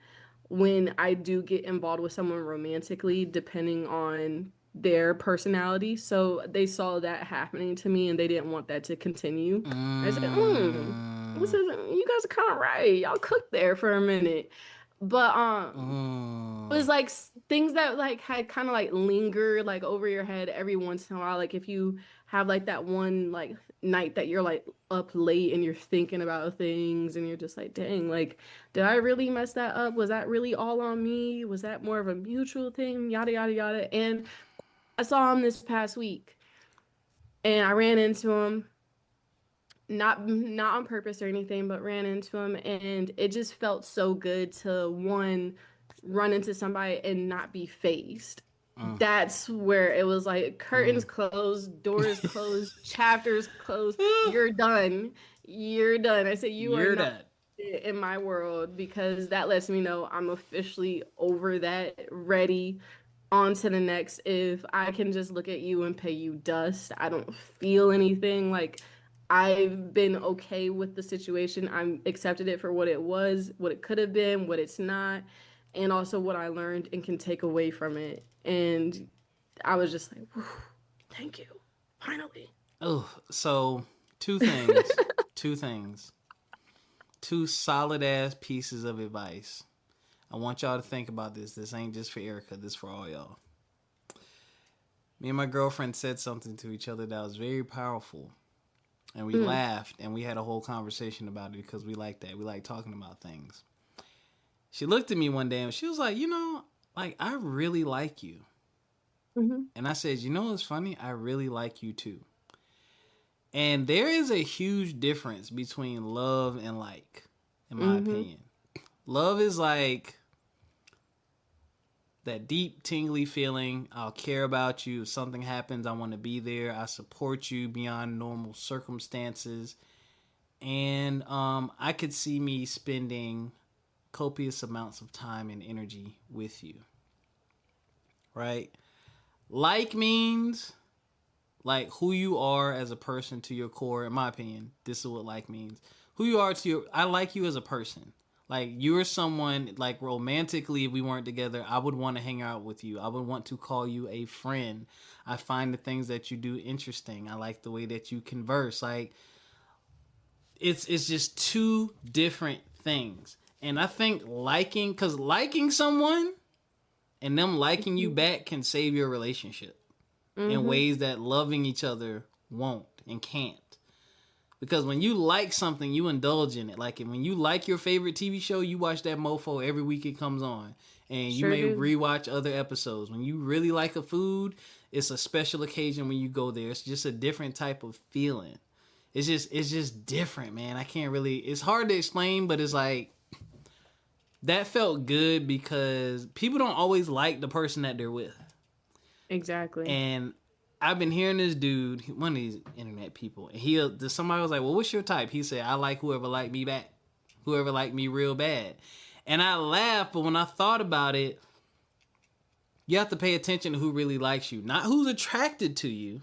Speaker 2: when I do get involved with someone romantically, depending on their personality. So they saw that happening to me and they didn't want that to continue. I said, This isn't, you guys are kind of right. Y'all cooked there for a minute. But it was like things that like had kind of like linger like over your head every once in a while. Like if you have like that one like night that you're like up late and you're thinking about things and you're just like, dang, like did I really mess that up? Was that really all on me? Was that more of a mutual thing? Yada yada yada. And I saw him this past week and I ran into him not on purpose or anything, but ran into him and it just felt so good to one run into somebody and not be phased. That's where it was like curtains closed, doors closed, chapters closed. You're done. You're done. I said you are not in my world because that lets me know I'm officially over that, ready on to the next. If I can just look at you and pay you dust, I don't feel anything. Like I've been okay with the situation. I'm accepted it for what it was, what it could have been, what it's not, and also what I learned and can take away from it. And I was just like, thank you. Finally.
Speaker 1: Oh, so two things. Two solid ass pieces of advice. I want y'all to think about this. This ain't just for Ericca, this for all y'all. Me and my girlfriend said something to each other that was very powerful. And we laughed and we had a whole conversation about it because we like that. We like talking about things. She looked at me one day and she was like, like, I really like you.
Speaker 2: Mm-hmm.
Speaker 1: And I said, what's funny? I really like you too. And there is a huge difference between love and like, in my opinion. Love is like that deep, tingly feeling. I'll care about you. If something happens, I want to be there. I support you beyond normal circumstances. And I could see me spending copious amounts of time and energy with you. Right? Like means like who you are as a person to your core. In my opinion, this is what like means. Who you are to your... I like you as a person. Like, you're someone, like, romantically, if we weren't together, I would want to hang out with you. I would want to call you a friend. I find the things that you do interesting. I like the way that you converse. Like, it's just two different things. And I think because liking someone and them liking you back can save your relationship in ways that loving each other won't and can't. Because when you like something, you indulge in it. Like when you like your favorite TV show, you watch that mofo every week it comes on. And you may rewatch other episodes. When you really like a food, it's a special occasion when you go there. It's just a different type of feeling. It's just different, man. I can't really... It's hard to explain, but it's like... That felt good because people don't always like the person that they're with.
Speaker 2: Exactly.
Speaker 1: And... I've been hearing this dude, one of these internet people, and somebody was like, well, what's your type? He said, I like whoever liked me back. Whoever liked me real bad. And I laughed, but when I thought about it, you have to pay attention to who really likes you. Not who's attracted to you.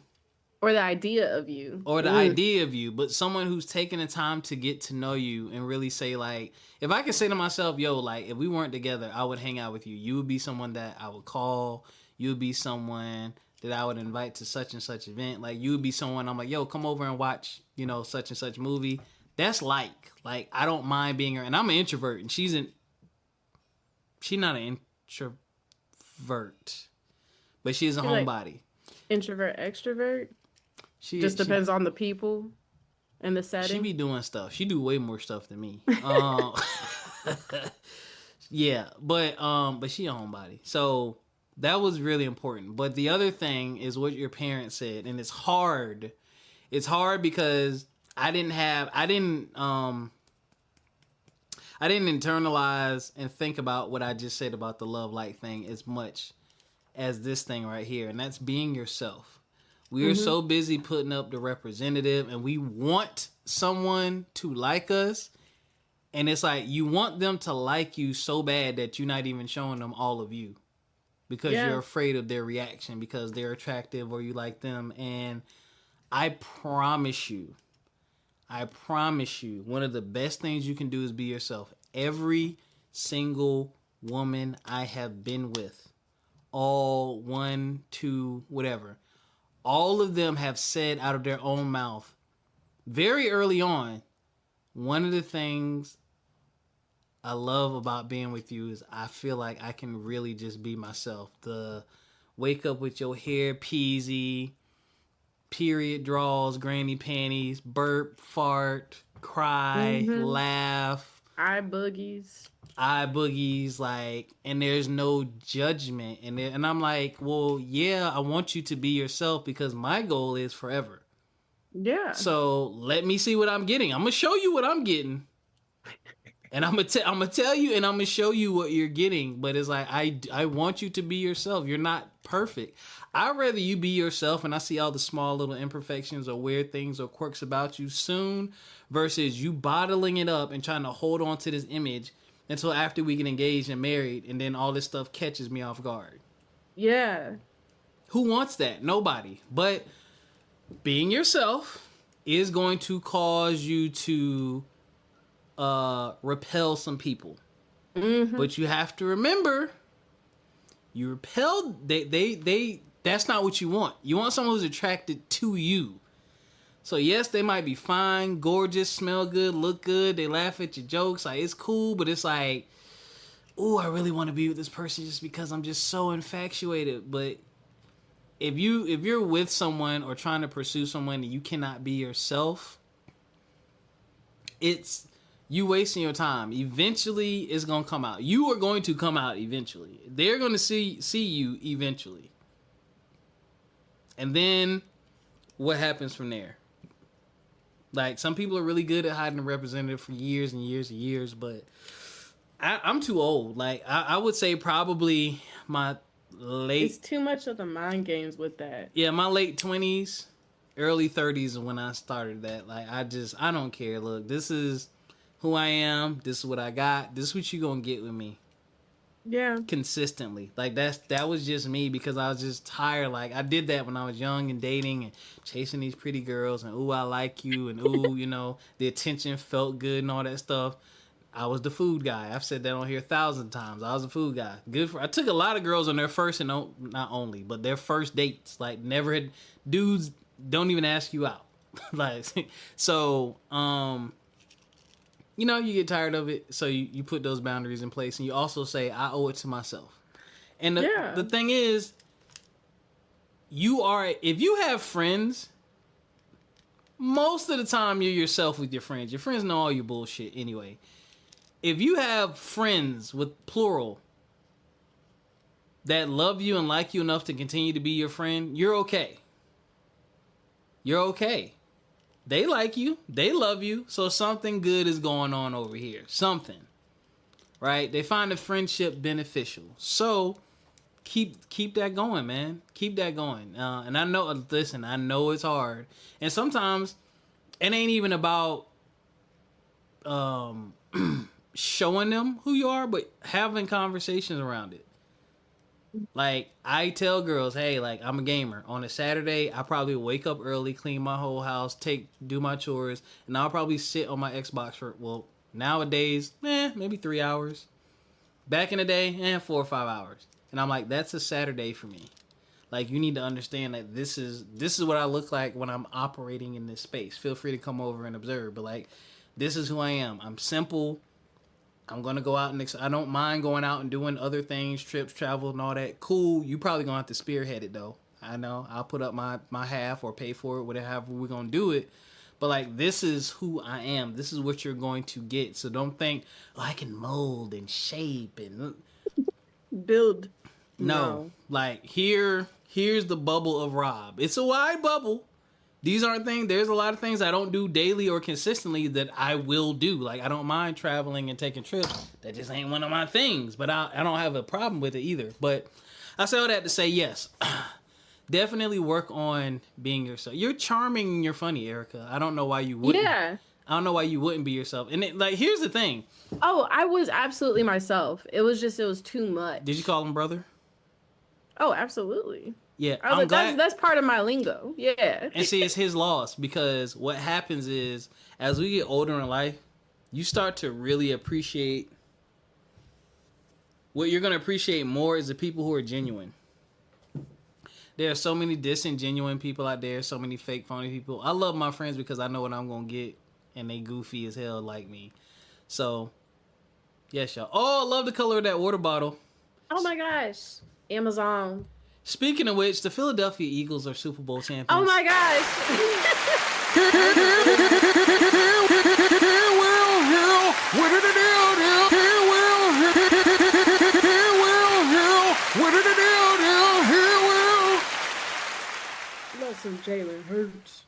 Speaker 2: Or the idea of you.
Speaker 1: Or the idea of you, but someone who's taking the time to get to know you and really say, like, if I could say to myself, yo, like, if we weren't together, I would hang out with you. You would be someone that I would call. You would be someone that I would invite to such and such event. Like, you would be someone I'm like, yo, come over and watch, such and such movie. That's like, I don't mind being her. And I'm an introvert, and she's not an introvert, but she's a homebody.
Speaker 2: Introvert, extrovert? Just depends on the people and the setting.
Speaker 1: She be doing stuff. She do way more stuff than me. Yeah, but she a homebody. So... That was really important. But the other thing is what your parents said. And it's hard. It's hard because I didn't internalize and think about what I just said about the love light thing as much as this thing right here. And that's being yourself. We are so busy putting up the representative and we want someone to like us. And it's like you want them to like you so bad that you're not even showing them all of you. Because you're afraid of their reaction because they're attractive or you like them. And I promise you, one of the best things you can do is be yourself. Every single woman I have been with, all 1, 2, whatever, all of them have said out of their own mouth very early on, one of the things I love about being with you is I feel like I can really just be myself. The wake up with your hair peasy, period draws, granny panties, burp, fart, cry, laugh,
Speaker 2: eye boogies,
Speaker 1: like, and there's no judgment. And I'm like, well, yeah, I want you to be yourself because my goal is forever.
Speaker 2: Yeah.
Speaker 1: So let me see what I'm getting. I'm gonna show you what I'm getting. And I'm gonna tell you, and I'm gonna show you what you're getting. But it's like I want you to be yourself. You're not perfect. I'd rather you be yourself, and I see all the small little imperfections or weird things or quirks about you soon, versus you bottling it up and trying to hold on to this image until after we get engaged and married, and then all this stuff catches me off guard.
Speaker 2: Yeah.
Speaker 1: Who wants that? Nobody. But being yourself is going to cause you to repel some people. But you have to remember, you repel they that's not what you want. You want someone who's attracted to you. So yes, they might be fine, gorgeous, smell good, look good, they laugh at your jokes, like it's cool, but it's like, oh, I really want to be with this person just because I'm just so infatuated. But if you're with someone or trying to pursue someone and you cannot be yourself, it's you wasting your time. Eventually, it's gonna come out. You are going to come out eventually. They're gonna see you eventually, and then what happens from there? Like, some people are really good at hiding a representative for years and years and years, but I'm too old. Like, I would say probably my late.
Speaker 2: It's too much of the mind games with that.
Speaker 1: Yeah, my late 20s, early 30s is when I started that. Like, I don't care. Look, this is who I am. This is what I got. This is what you gonna get with me.
Speaker 2: Yeah.
Speaker 1: Consistently. Like, that was just me because I was just tired. Like, I did that when I was young and dating and chasing these pretty girls and, ooh, I like you, and ooh, you know, the attention felt good and all that stuff. I was the food guy. I've said that on here 1,000 times. I was the food guy. I took a lot of girls on their first and not only, but their first dates. Like, never had dudes don't even ask you out. Like, so, you know, you get tired of it, so you put those boundaries in place, and you also say, I owe it to myself. And the thing is, if you have friends, most of the time you're yourself with your friends. Your friends know all your bullshit anyway. If you have friends, with plural, that love you and like you enough to continue to be your friend, you're okay. You're okay. They like you. They love you. So something good is going on over here. Something. Right? They find the friendship beneficial. So keep that going, man. Keep that going. And I know, listen, I know it's hard. And sometimes it ain't even about showing them who you are, but having conversations around it. Like, I tell girls, hey, like, I'm a gamer. On a Saturday, I probably wake up early, clean my whole house, do my chores, and I'll probably sit on my Xbox for, well, nowadays, maybe 3 hours. Back in the day, 4 or 5 hours. And I'm like, that's a Saturday for me. Like, you need to understand that this is what I look like when I'm operating in this space. Feel free to come over and observe, but, like, this is who I am. I'm simple. I'm going to go out and I don't mind going out and doing other things, trips, travel, and all that. Cool. You probably going to have to spearhead it, though. I know. I'll put up my half or pay for it, whatever we're going to do it. But, like, this is who I am. This is what you're going to get. So don't think, oh, I can mold and shape and
Speaker 2: build.
Speaker 1: No. Like, here's the bubble of Rob. It's a wide bubble. These aren't things, there's a lot of things I don't do daily or consistently that I will do. Like, I don't mind traveling and taking trips. That just ain't one of my things. But I don't have a problem with it either. But I say all that to say, yes, definitely work on being yourself. You're charming and you're funny, Ericca. I don't know why you wouldn't.
Speaker 2: Yeah.
Speaker 1: I don't know why you wouldn't be yourself. And here's the thing.
Speaker 2: Oh, I was absolutely myself. It was too much.
Speaker 1: Did you call him brother?
Speaker 2: Oh, absolutely.
Speaker 1: Yeah,
Speaker 2: I was like, that's part of my lingo. Yeah.
Speaker 1: And see, it's his loss, because what happens is, as we get older in life, you start to really appreciate, what you're going to appreciate more is the people who are genuine. There are so many disingenuine people out there, so many fake, phony people. I love my friends because I know what I'm going to get and they goofy as hell like me. So, yes, y'all. Oh, I love the color of that water bottle.
Speaker 2: Oh my gosh. Amazon.
Speaker 1: Speaking of which, the Philadelphia Eagles are Super Bowl champions.
Speaker 2: Oh my gosh. Love some Jalen Hurts.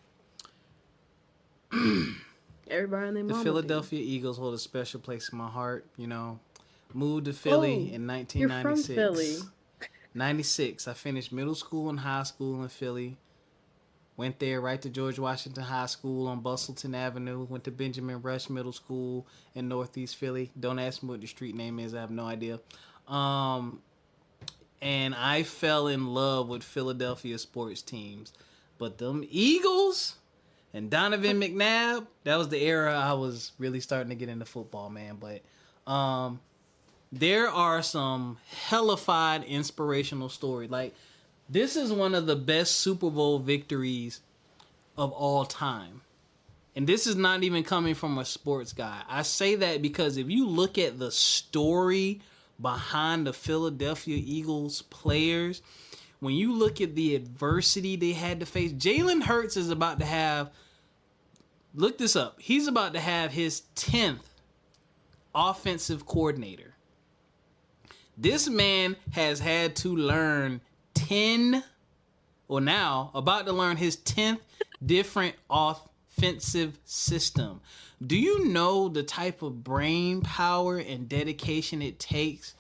Speaker 2: Everybody in their
Speaker 1: The
Speaker 2: mama
Speaker 1: Philadelphia Eagles hold a special place in my heart. You know, moved to Philly in 1996.
Speaker 2: You're from Philly.
Speaker 1: 96. I finished middle school and high school in Philly. Went there right to George Washington High School on Bustleton Avenue. Went to Benjamin Rush Middle School in Northeast Philly. Don't ask me what the street name is. I have no idea. And I fell in love with Philadelphia sports teams. But them Eagles and Donovan McNabb, that was the era I was really starting to get into football, man. But there are some hellified inspirational stories. Like, this is one of the best Super Bowl victories of all time. And this is not even coming from a sports guy. I say that because if you look at the story behind the Philadelphia Eagles players, when you look at the adversity they had to face, Jalen Hurts is about to have, look this up, he's about to have his 10th offensive coordinator. This man has had to learn about to learn his 10th different offensive system. Do you know the type of brain power and dedication it takes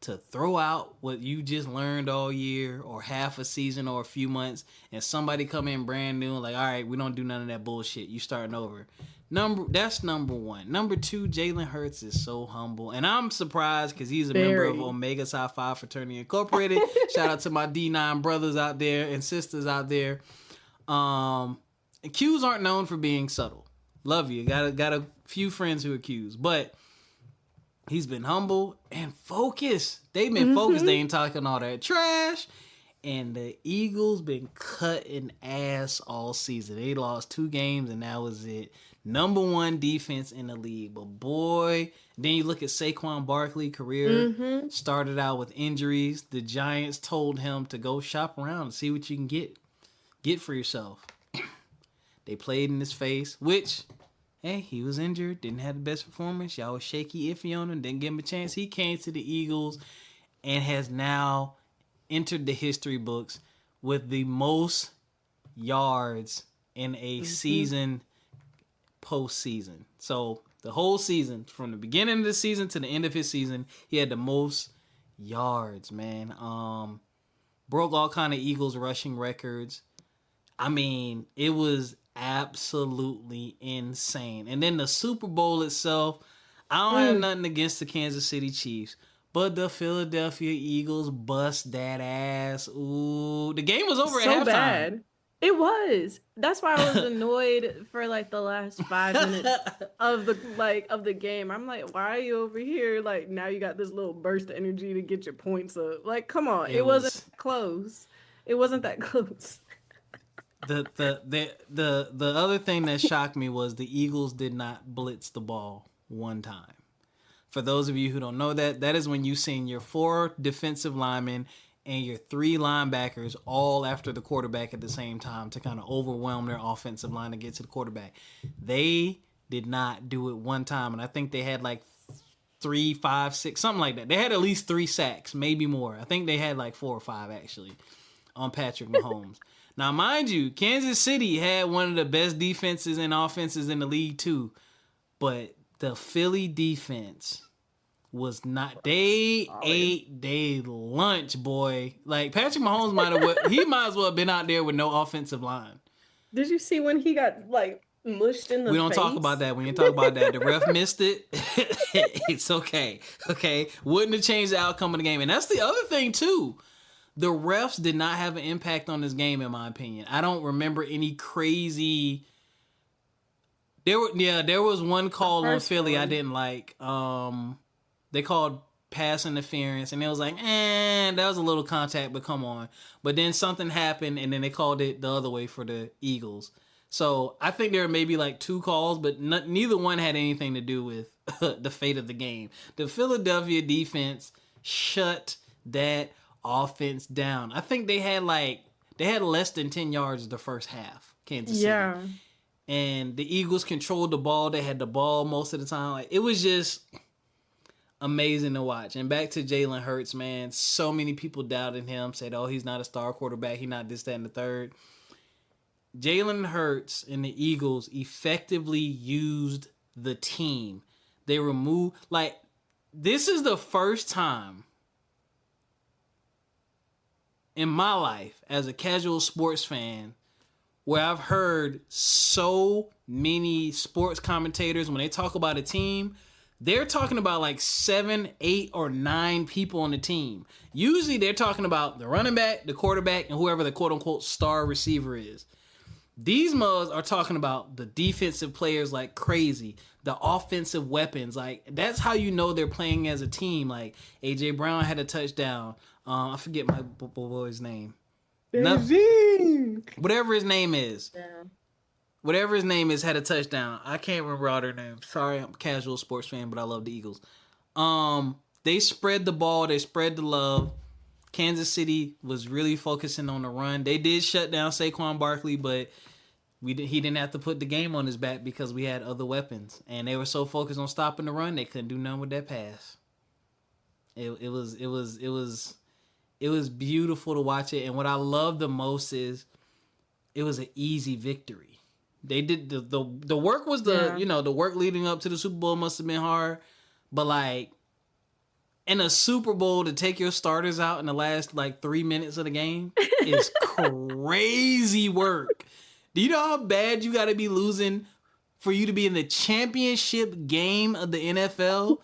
Speaker 1: to throw out what you just learned all year or half a season or a few months and somebody come in brand new and like, all right, we don't do none of that bullshit. You starting over. That's number one. Number two, Jalen Hurts is so humble. And I'm surprised because he's a member of Omega Psi Phi Fraternity Incorporated. Shout out to my D9 brothers out there and sisters out there. And Qs aren't known for being subtle. Love you. Got a few friends who are Qs. But he's been humble and focused. They've been focused. They ain't talking all that trash. And the Eagles been cutting ass all season. They lost 2 games and that was it. Number 1 defense in the league. But boy, then you look at Saquon Barkley career. Started out with injuries. The Giants told him to go shop around and see what you can get for yourself. They played in his face, which, hey, he was injured. Didn't have the best performance. Y'all was shaky, iffy on him. Didn't give him a chance. He came to the Eagles and has now entered the history books with the most yards in a season postseason. So the whole season, from the beginning of the season to the end of his season, he had the most yards, man. Broke all kind of Eagles rushing records. I mean, it was absolutely insane. And then the Super Bowl itself, I don't have nothing against the Kansas City Chiefs, but the Philadelphia Eagles bust that ass. Ooh, the game was over at halftime.
Speaker 2: So bad. It was. That's why I was annoyed for like the last 5 minutes of the game. I'm like, why are you over here? Like, now you got this little burst of energy to get your points up. Like, come on. It wasn't close. It wasn't that close.
Speaker 1: The other thing that shocked me was the Eagles did not blitz the ball one time. For those of you who don't know that is when you send your 4 defensive linemen and your 3 linebackers all after the quarterback at the same time to kind of overwhelm their offensive line to get to the quarterback. They did not do it one time, and I think they had like 3, 5, 6, something like that. They had at least 3 sacks, maybe more. I think they had like 4 or 5 actually on Patrick Mahomes. Now, mind you, Kansas City had one of the best defenses and offenses in the league too, but the Philly defense was not. They ate their lunch, boy. Like, Patrick Mahomes might as well have been out there with no offensive line.
Speaker 2: Did you see when he got like mushed in the face?
Speaker 1: We don't talk about that. We didn't talk about that. The ref missed it. It's okay. Okay. Wouldn't have changed the outcome of the game. And that's the other thing too. The refs did not have an impact on this game, in my opinion. I don't remember any crazy. There was one call on Philly I didn't like. They called pass interference, and it was like, that was a little contact, but come on. But then something happened, and then they called it the other way for the Eagles. So I think there are maybe like 2 calls, but neither one had anything to do with the fate of the game. The Philadelphia defense shut that offense down. I think they had less than 10 yards the first half, Kansas City.
Speaker 2: Yeah.
Speaker 1: And the Eagles controlled the ball. They had the ball most of the time. Like, it was just amazing to watch. And back to Jalen Hurts, man. So many people doubted him, said, oh, he's not a star quarterback. He's not this, that, and the third. Jalen Hurts and the Eagles effectively used the team. They removed, like, this is the first time in my life as a casual sports fan where I've heard so many sports commentators, when they talk about a team, they're talking about like 7, 8, or 9 people on the team. Usually they're talking about the running back, the quarterback, and whoever the quote-unquote star receiver is. These mugs are talking about the defensive players like crazy, the offensive weapons. Like, that's how you know they're playing as a team. Like, A.J. Brown had a touchdown. I forget my boy's name. Whatever his name is.
Speaker 2: Yeah.
Speaker 1: Whatever his name is had a touchdown. I can't remember all their names. Sorry, I'm a casual sports fan, but I love the Eagles. They spread the ball. They spread the love. Kansas City was really focusing on the run. They did shut down Saquon Barkley, but he didn't have to put the game on his back because we had other weapons. And they were so focused on stopping the run, they couldn't do nothing with that pass. It was beautiful to watch it. And what I love the most is it was an easy victory. They did the work was the work leading up to the Super Bowl must have been hard, but like in a Super Bowl to take your starters out in the last like 3 minutes of the game is crazy work. Do you know how bad you got to be losing for you to be in the championship game of the NFL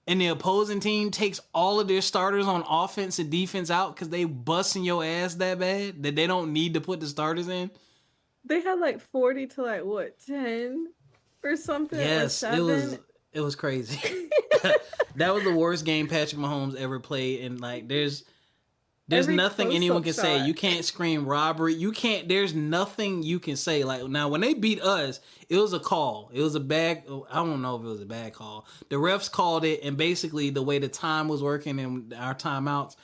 Speaker 1: and the opposing team takes all of their starters on offense and defense out because they busting your ass that bad that they don't need to put the starters in?
Speaker 2: They had like 40 to like what, 10 or something?
Speaker 1: Yes,
Speaker 2: or 7?
Speaker 1: it was crazy. That was the worst game Patrick Mahomes ever played, and like there's nothing anyone can say. You can't scream robbery. There's nothing you can say. Like, now when they beat us, it was a call. It was a bad, I don't know if it was a bad call. The refs called it, and basically the way the time was working and our timeouts,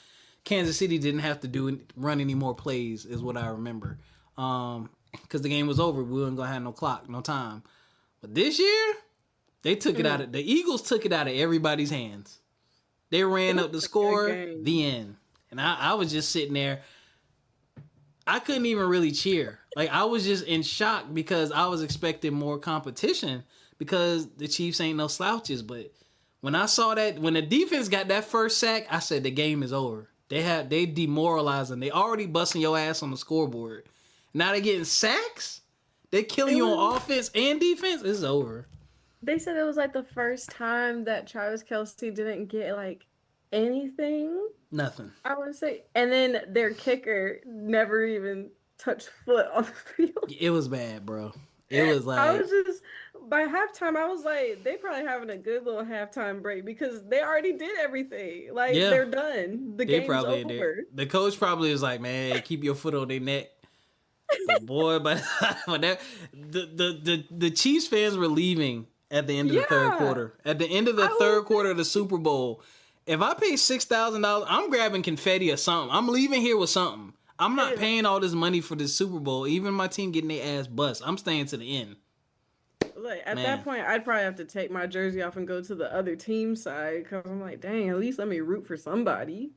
Speaker 1: Kansas City didn't have to run any more plays is what I remember. Because the game was over. We weren't going to have no clock, no time. But this year, they took it out of, the Eagles took it out of everybody's hands. They ran up the score, the end. And I was just sitting there. I couldn't even really cheer. Like, I was just in shock because I was expecting more competition because the Chiefs ain't no slouches. But when I saw that, when the defense got that first sack, I said the game is over. They demoralizing. They already busting your ass on the scoreboard. Now they're getting sacks? They're killing you on offense and defense? It's over.
Speaker 2: They said it was like the first time that Travis Kelce didn't get like anything.
Speaker 1: Nothing.
Speaker 2: I would say. And then their kicker never even touched foot on the field.
Speaker 1: It was bad, bro. It was like...
Speaker 2: I was just... By halftime, I was like, they probably having a good little halftime break because they already did everything. Like, they're done. The game's over.
Speaker 1: The coach probably was like, man, keep your foot on their neck. But boy, the Chiefs fans were leaving at the end of the third quarter. At the end of the third quarter of the Super Bowl, if I pay $6,000, I'm grabbing confetti or something. I'm leaving here with something. I'm not paying all this money for this Super Bowl. Even my team getting their ass bust. I'm staying to the end.
Speaker 2: Like, at that point, I'd probably have to take my jersey off and go to the other team side because I'm like, dang, at least let me root for somebody.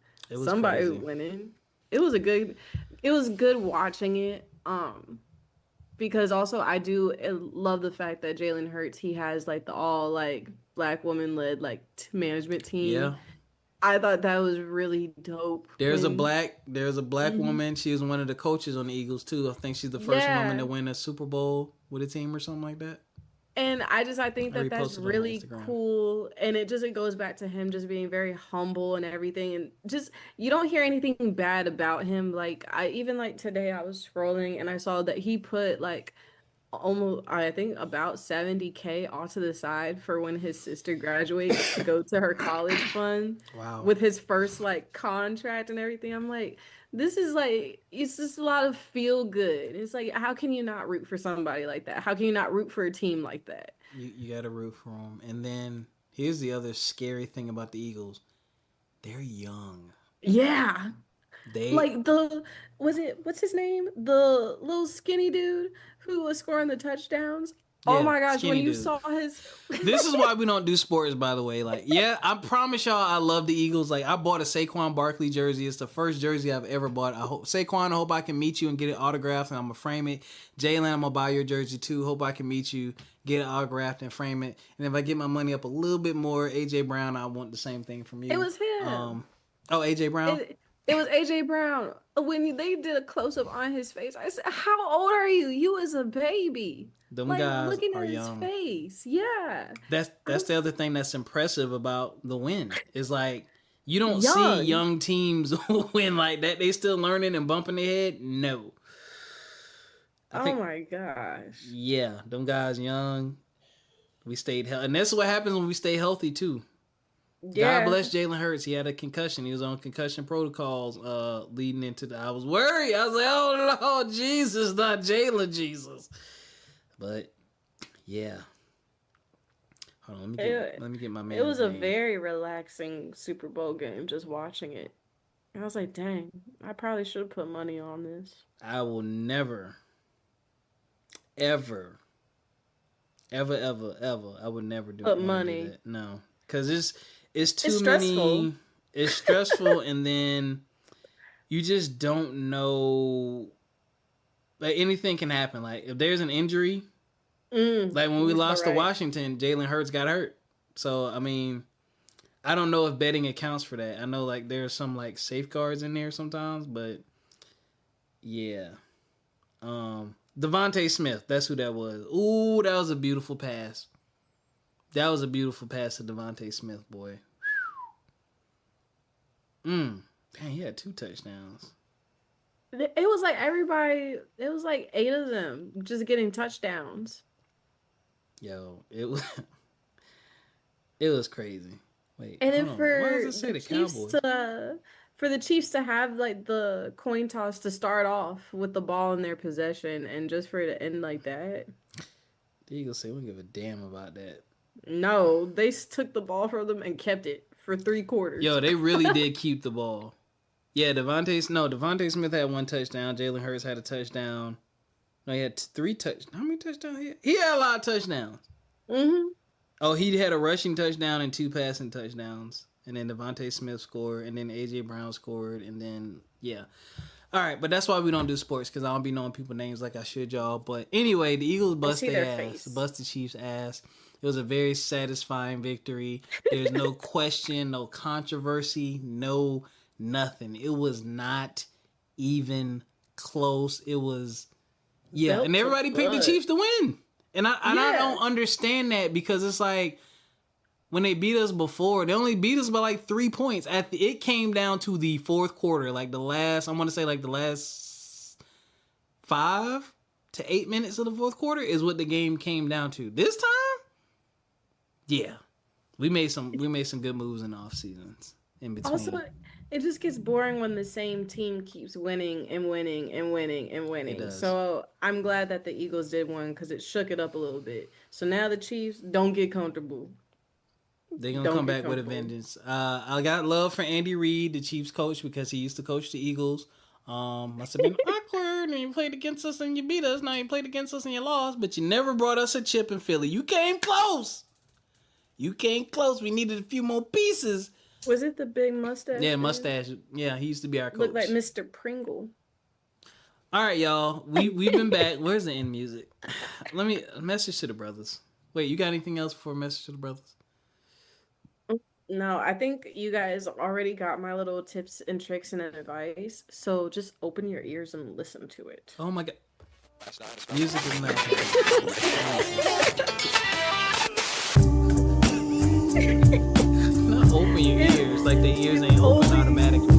Speaker 2: Somebody winning. It was good watching it. Because also I do love the fact that Jalen Hurts, he has like the all like black woman led like management team.
Speaker 1: Yeah.
Speaker 2: I thought that was really dope.
Speaker 1: There's a black woman. She was one of the coaches on the Eagles too. I think she's the first woman to win a Super Bowl with a team or something like that.
Speaker 2: And I think that's really cool. And it goes back to him just being very humble and everything. And just, you don't hear anything bad about him. Like, today I was scrolling and I saw that he put like almost, I think, about $70K off to the side for when his sister graduates to go to her college fund.
Speaker 1: Wow.
Speaker 2: With his first like contract and everything. I'm like, this is like, it's just a lot of feel good. It's like, how can you not root for somebody like that? How can you not root for a team like that?
Speaker 1: You got to root for them. And then here's the other scary thing about the Eagles. They're young.
Speaker 2: Yeah.
Speaker 1: They
Speaker 2: Like what's his name? The little skinny dude who was scoring the touchdowns. Oh
Speaker 1: Yeah,
Speaker 2: my gosh, when
Speaker 1: skinny
Speaker 2: you
Speaker 1: dude.
Speaker 2: saw his
Speaker 1: This is why we don't do sports, by the way. Like, yeah, I promise y'all I love the Eagles. Like, I bought a Saquon Barkley jersey. It's the first jersey I've ever bought. Saquon, I hope I can meet you and get it autographed, and I'm going to frame it. Jalen, I'm going to buy your jersey, too. Hope I can meet you, get it autographed, and frame it. And if I get my money up a little bit more, A.J. Brown, I want the same thing from you.
Speaker 2: It was him.
Speaker 1: A.J. Brown?
Speaker 2: It was A.J. Brown. When they did a close-up on his face, I said, how old are you? You was a baby.
Speaker 1: Them
Speaker 2: Like,
Speaker 1: guys
Speaker 2: looking
Speaker 1: are
Speaker 2: at his
Speaker 1: young.
Speaker 2: face. Yeah.
Speaker 1: That's the other thing that's impressive about the win. Is like you don't
Speaker 2: Young.
Speaker 1: see young teams win like that. They still learning and bumping their head. No. I think,
Speaker 2: Oh my gosh.
Speaker 1: yeah, them guys young. We stayed healthy, and that's what happens when we stay healthy too.
Speaker 2: Yeah.
Speaker 1: God bless Jalen Hurts. He had a concussion. He was on concussion protocols leading into the. I was worried. I was like, oh Lord Jesus, not Jalen Jesus. But yeah. Hold on, let me get my man.
Speaker 2: It was a very relaxing Super Bowl game just watching it. And I was like, dang, I probably should have put money on this.
Speaker 1: I will never, ever, I would never do
Speaker 2: Put
Speaker 1: do
Speaker 2: money.
Speaker 1: that. No, because it's too
Speaker 2: It's
Speaker 1: many.
Speaker 2: stressful.
Speaker 1: It's stressful, and then you just don't know. Like anything can happen. Like if there's an injury, like when we lost to Washington, Jalen Hurts got hurt. So I mean, I don't know if betting accounts for that. I know like there's some like safeguards in there sometimes, but yeah. Devontae Smith, that's who that was. Ooh, that was a beautiful pass. That was a beautiful pass to Devontae Smith, boy. Dang, he had 2 touchdowns.
Speaker 2: It was like everybody, it was like 8 of them just getting touchdowns.
Speaker 1: Yo, it was crazy. Wait,
Speaker 2: And then
Speaker 1: hold on.
Speaker 2: for
Speaker 1: Why does it say
Speaker 2: the
Speaker 1: the
Speaker 2: Chiefs
Speaker 1: Cowboys?
Speaker 2: for the Chiefs to have like the coin toss to start off with the ball in their possession and just for it to end like that.
Speaker 1: The Eagles say we don't give a damn about that.
Speaker 2: No, they took the ball from them and kept it for 3 quarters.
Speaker 1: Yo, they really did keep the ball. Yeah, Devontae Smith had 1 touchdown. Jalen Hurts had a touchdown. No, he had 3 touchdowns. How many touchdowns he had? He had a lot of touchdowns.
Speaker 2: Mm-hmm.
Speaker 1: Oh, he had a rushing touchdown and 2 passing touchdowns. And then Devontae Smith scored, and then A.J. Brown scored, and then, yeah. All right, but that's why we don't do sports, because I don't be knowing people's names like I should, y'all. But anyway, the Eagles bust their ass.
Speaker 2: face.
Speaker 1: Bust the Chiefs' ass. It was a very satisfying victory. There's no question, no controversy, no nothing. It was not even close. It was, yeah.
Speaker 2: Felt
Speaker 1: And everybody picked the
Speaker 2: good.
Speaker 1: Chiefs to win. And I don't understand that, because it's like, when they beat us before, they only beat us by like 3 points. It came down to the 4th quarter, like the last 5 to 8 minutes of the 4th quarter is what the game came down to. This time, yeah, we made some good moves in the off seasons in between.
Speaker 2: Also, it just gets boring when the same team keeps winning and winning and winning and winning.
Speaker 1: It does.
Speaker 2: So I'm glad that the Eagles did win because it shook it up a little bit. So now the Chiefs don't get comfortable.
Speaker 1: They're going to
Speaker 2: Don't
Speaker 1: come
Speaker 2: get
Speaker 1: back with a
Speaker 2: comfortable.
Speaker 1: vengeance. I got love for Andy Reid, the Chiefs coach, because he used to coach the Eagles. Must have been awkward, and you played against us and you beat us. Now you played against us and you lost, but you never brought us a chip in Philly. You came close. We needed a few more pieces.
Speaker 2: Was it the big mustache?
Speaker 1: Yeah,
Speaker 2: dude?
Speaker 1: mustache. Yeah, he used to be our coach.
Speaker 2: Looked like Mr. Pringle.
Speaker 1: All right, y'all. We've been back. Where's the end music? Let me message to the brothers. Wait, you got anything else for a message to the brothers?
Speaker 2: No, I think you guys already got my little tips and tricks and advice. So just open your ears and listen to it.
Speaker 1: Oh my god. Music is not. Not open your ears like the ears ain't open automatically.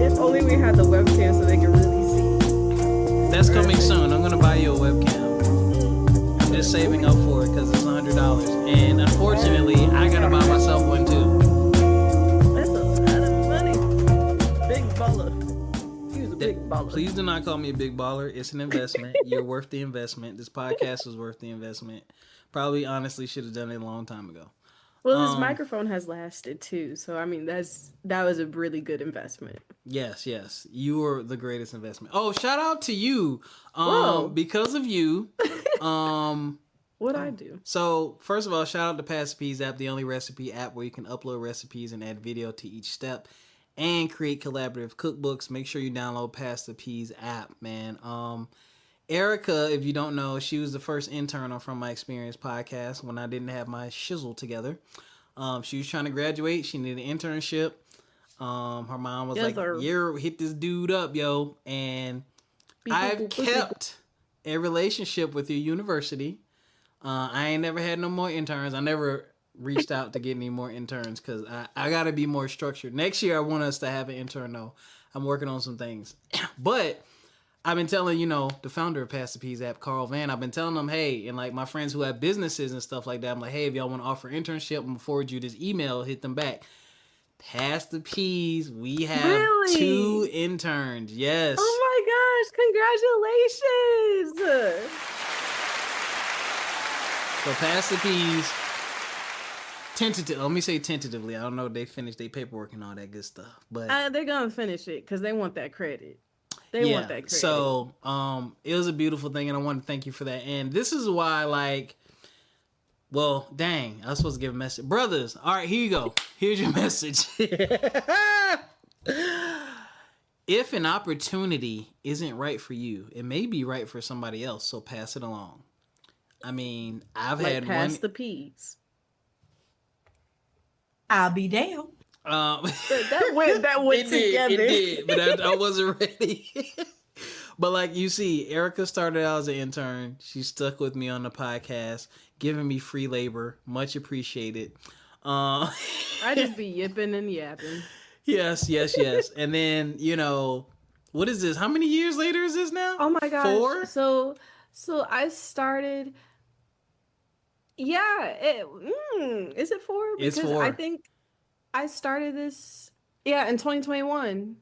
Speaker 2: If only we had the webcam so they could really see.
Speaker 1: That's coming soon. I'm gonna buy you a webcam. just saving up for it because it's $100. And unfortunately, I gotta buy myself one too.
Speaker 2: That's a lot of money. Big baller. He was a big baller.
Speaker 1: Please do not call me a big baller. It's an investment. You're worth the investment. This podcast is worth the investment. Probably, honestly, should have done it a long time ago.
Speaker 2: Well, this microphone has lasted too, so I mean that was a really good investment.
Speaker 1: Yes, you were the greatest investment. Oh, shout out to you, because of you.
Speaker 2: What'd I do?
Speaker 1: So first of all, shout out to Pass the Peaz App, the only recipe app where you can upload recipes and add video to each step, and create collaborative cookbooks. Make sure you download Pass the Peaz App, man. Ericca, if you don't know, she was the first intern on From My Experience podcast when I didn't have my shizzle together. She was trying to graduate. She needed an internship. Her mom was like, "Yeah, hit this dude up, yo." And I've kept a relationship with your university. I ain't never had no more interns. I never reached out to get any more interns because I got to be more structured. Next year, I want us to have an intern, though. I'm working on some things. But I've been telling, the founder of Pass the Peaz App, Carl Van, I've been telling them, hey, and like my friends who have businesses and stuff like that, I'm like, hey, if y'all want to offer internship, I'm going to forward you this email, hit them back. Pass the Peas, we have 2 interns. Yes.
Speaker 2: Oh my gosh, congratulations.
Speaker 1: So Pass the Peas, tentative. Let me say tentatively. I don't know if they finished their paperwork and all that good stuff, but
Speaker 2: they're going to finish it because they want that credit. They want that credit.
Speaker 1: So, it was a beautiful thing, and I want to thank you for that. And this is why, well, dang, I was supposed to give a message. Brothers, all right, here you go. Here's your message. If an opportunity isn't right for you, it may be right for somebody else, so pass it along. I mean, I've had
Speaker 2: pass the peas.
Speaker 3: I'll be damned.
Speaker 2: That went together.
Speaker 1: It did, but I wasn't ready. But you see, Ericca started out as an intern. She stuck with me on the podcast, giving me free labor. Much appreciated.
Speaker 2: I just be yipping and yapping.
Speaker 1: Yes. And then, what is this? How many years later is this now?
Speaker 2: Oh my gosh.
Speaker 1: 4?
Speaker 2: So I started. Yeah. Is it 4?
Speaker 1: It's 4.
Speaker 2: I think I started this, in 2021.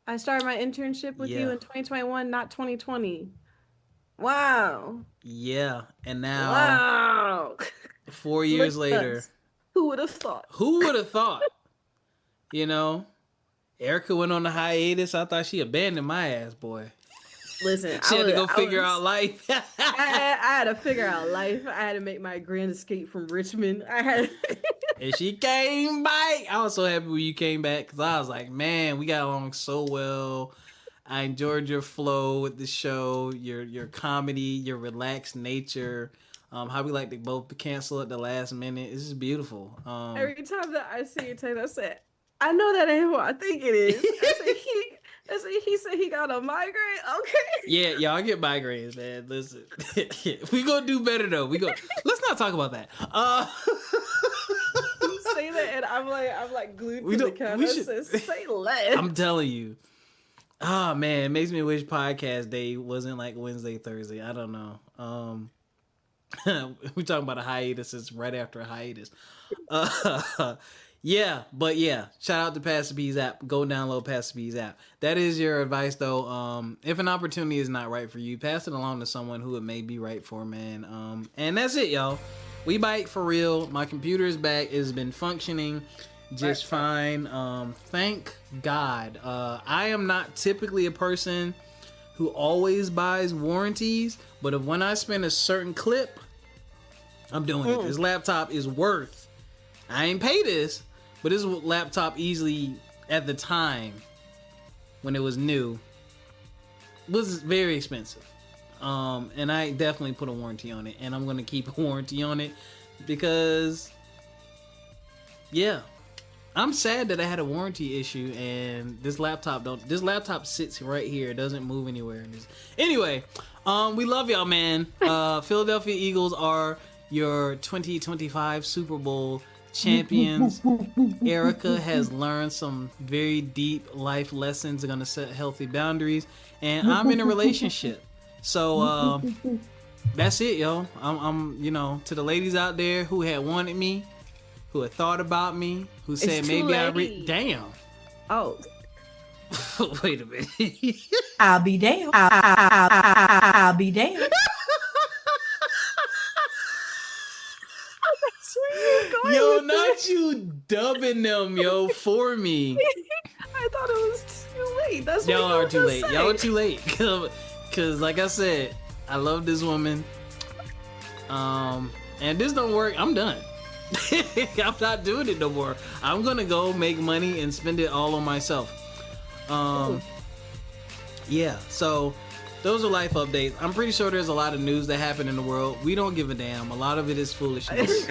Speaker 2: I started my internship with you in 2021, not 2020. Wow.
Speaker 1: Yeah, and now,
Speaker 2: wow.
Speaker 1: 4 years later.
Speaker 2: Who would have thought?
Speaker 1: Ericca went on a hiatus. I thought she abandoned my ass, boy.
Speaker 2: Listen,
Speaker 1: she had to go figure out life.
Speaker 2: I had to figure out life. I had to make my grand escape from Richmond.
Speaker 1: And she came back. I was so happy when you came back because I was like, man, we got along so well. I enjoyed your flow with the show, your comedy, your relaxed nature. How we like to both cancel at the last minute. It's just beautiful.
Speaker 2: Every time that I see you, Taylor, I said, I know that ain't who I think it is. He said he got a migraine. Okay.
Speaker 1: Yeah, y'all get migraines, man. Listen, we gonna do better though. Let's not talk about that.
Speaker 2: You say that, and I'm like glued to the counter. Say less.
Speaker 1: I'm telling you. Oh man, it makes me wish podcast day wasn't like Wednesday, Thursday. I don't know. We talking about a hiatus. It's right after a hiatus. Shout out to Pass the Peaz App. Go download Pass the Peaz App. That is your advice, though. If an opportunity is not right for you, pass it along to someone who it may be right for, man. And that's it, y'all. We bite for real. My computer is back. It has been functioning just fine. Thank God. I am not typically a person who always buys warranties, but if when I spend a certain clip, I'm doing it. This laptop is worth. I ain't pay this. But this laptop easily, at the time, when it was new, was very expensive. And I definitely put a warranty on it. And I'm going to keep a warranty on it because, I'm sad that I had a warranty issue and this laptop sits right here. It doesn't move anywhere. Anyway, we love y'all, man. Philadelphia Eagles are your 2025 Super Bowl champions. Ericca has learned some very deep life lessons. Are going to set healthy boundaries. And I'm in a relationship. So that's it, yo. I'm to the ladies out there who had wanted me, who had thought about me, who said maybe damn.
Speaker 2: Oh.
Speaker 1: Wait a minute.
Speaker 3: I'll be damned. I'll be damned.
Speaker 1: Yo, not you dubbing them, yo, for me.
Speaker 2: I thought it was too late. That's
Speaker 1: Y'all
Speaker 2: what
Speaker 1: are too late.
Speaker 2: Say.
Speaker 1: Y'all are too late. Cause like I said, I love this woman. And if this don't work, I'm done. I'm not doing it no more. I'm gonna go make money and spend it all on myself. Yeah, so those are life updates. I'm pretty sure there's a lot of news that happen in the world. We don't give a damn. A lot of it is foolishness.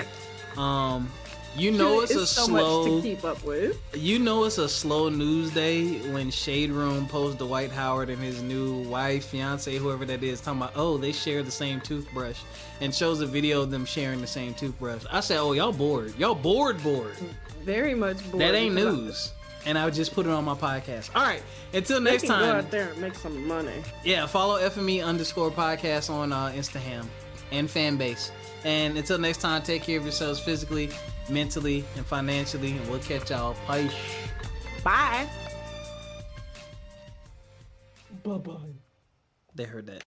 Speaker 1: It's a
Speaker 2: so
Speaker 1: slow
Speaker 2: much to keep up with.
Speaker 1: It's a slow news day when Shade Room posts Dwight Howard and his new wife, fiance, whoever that is, talking about, they share the same toothbrush, and shows a video of them sharing the same toothbrush. I said, y'all bored. Y'all bored.
Speaker 2: Very much bored.
Speaker 1: That ain't news. And I would just put it on my podcast. All right. Until next time.
Speaker 2: Go out there and make some money.
Speaker 1: Yeah. Follow FME_podcast on Instagram and fan base. And until next time, take care of yourselves physically, mentally, and financially. And we'll catch y'all. Bye.
Speaker 2: Bye.
Speaker 1: Bye-bye. They heard that.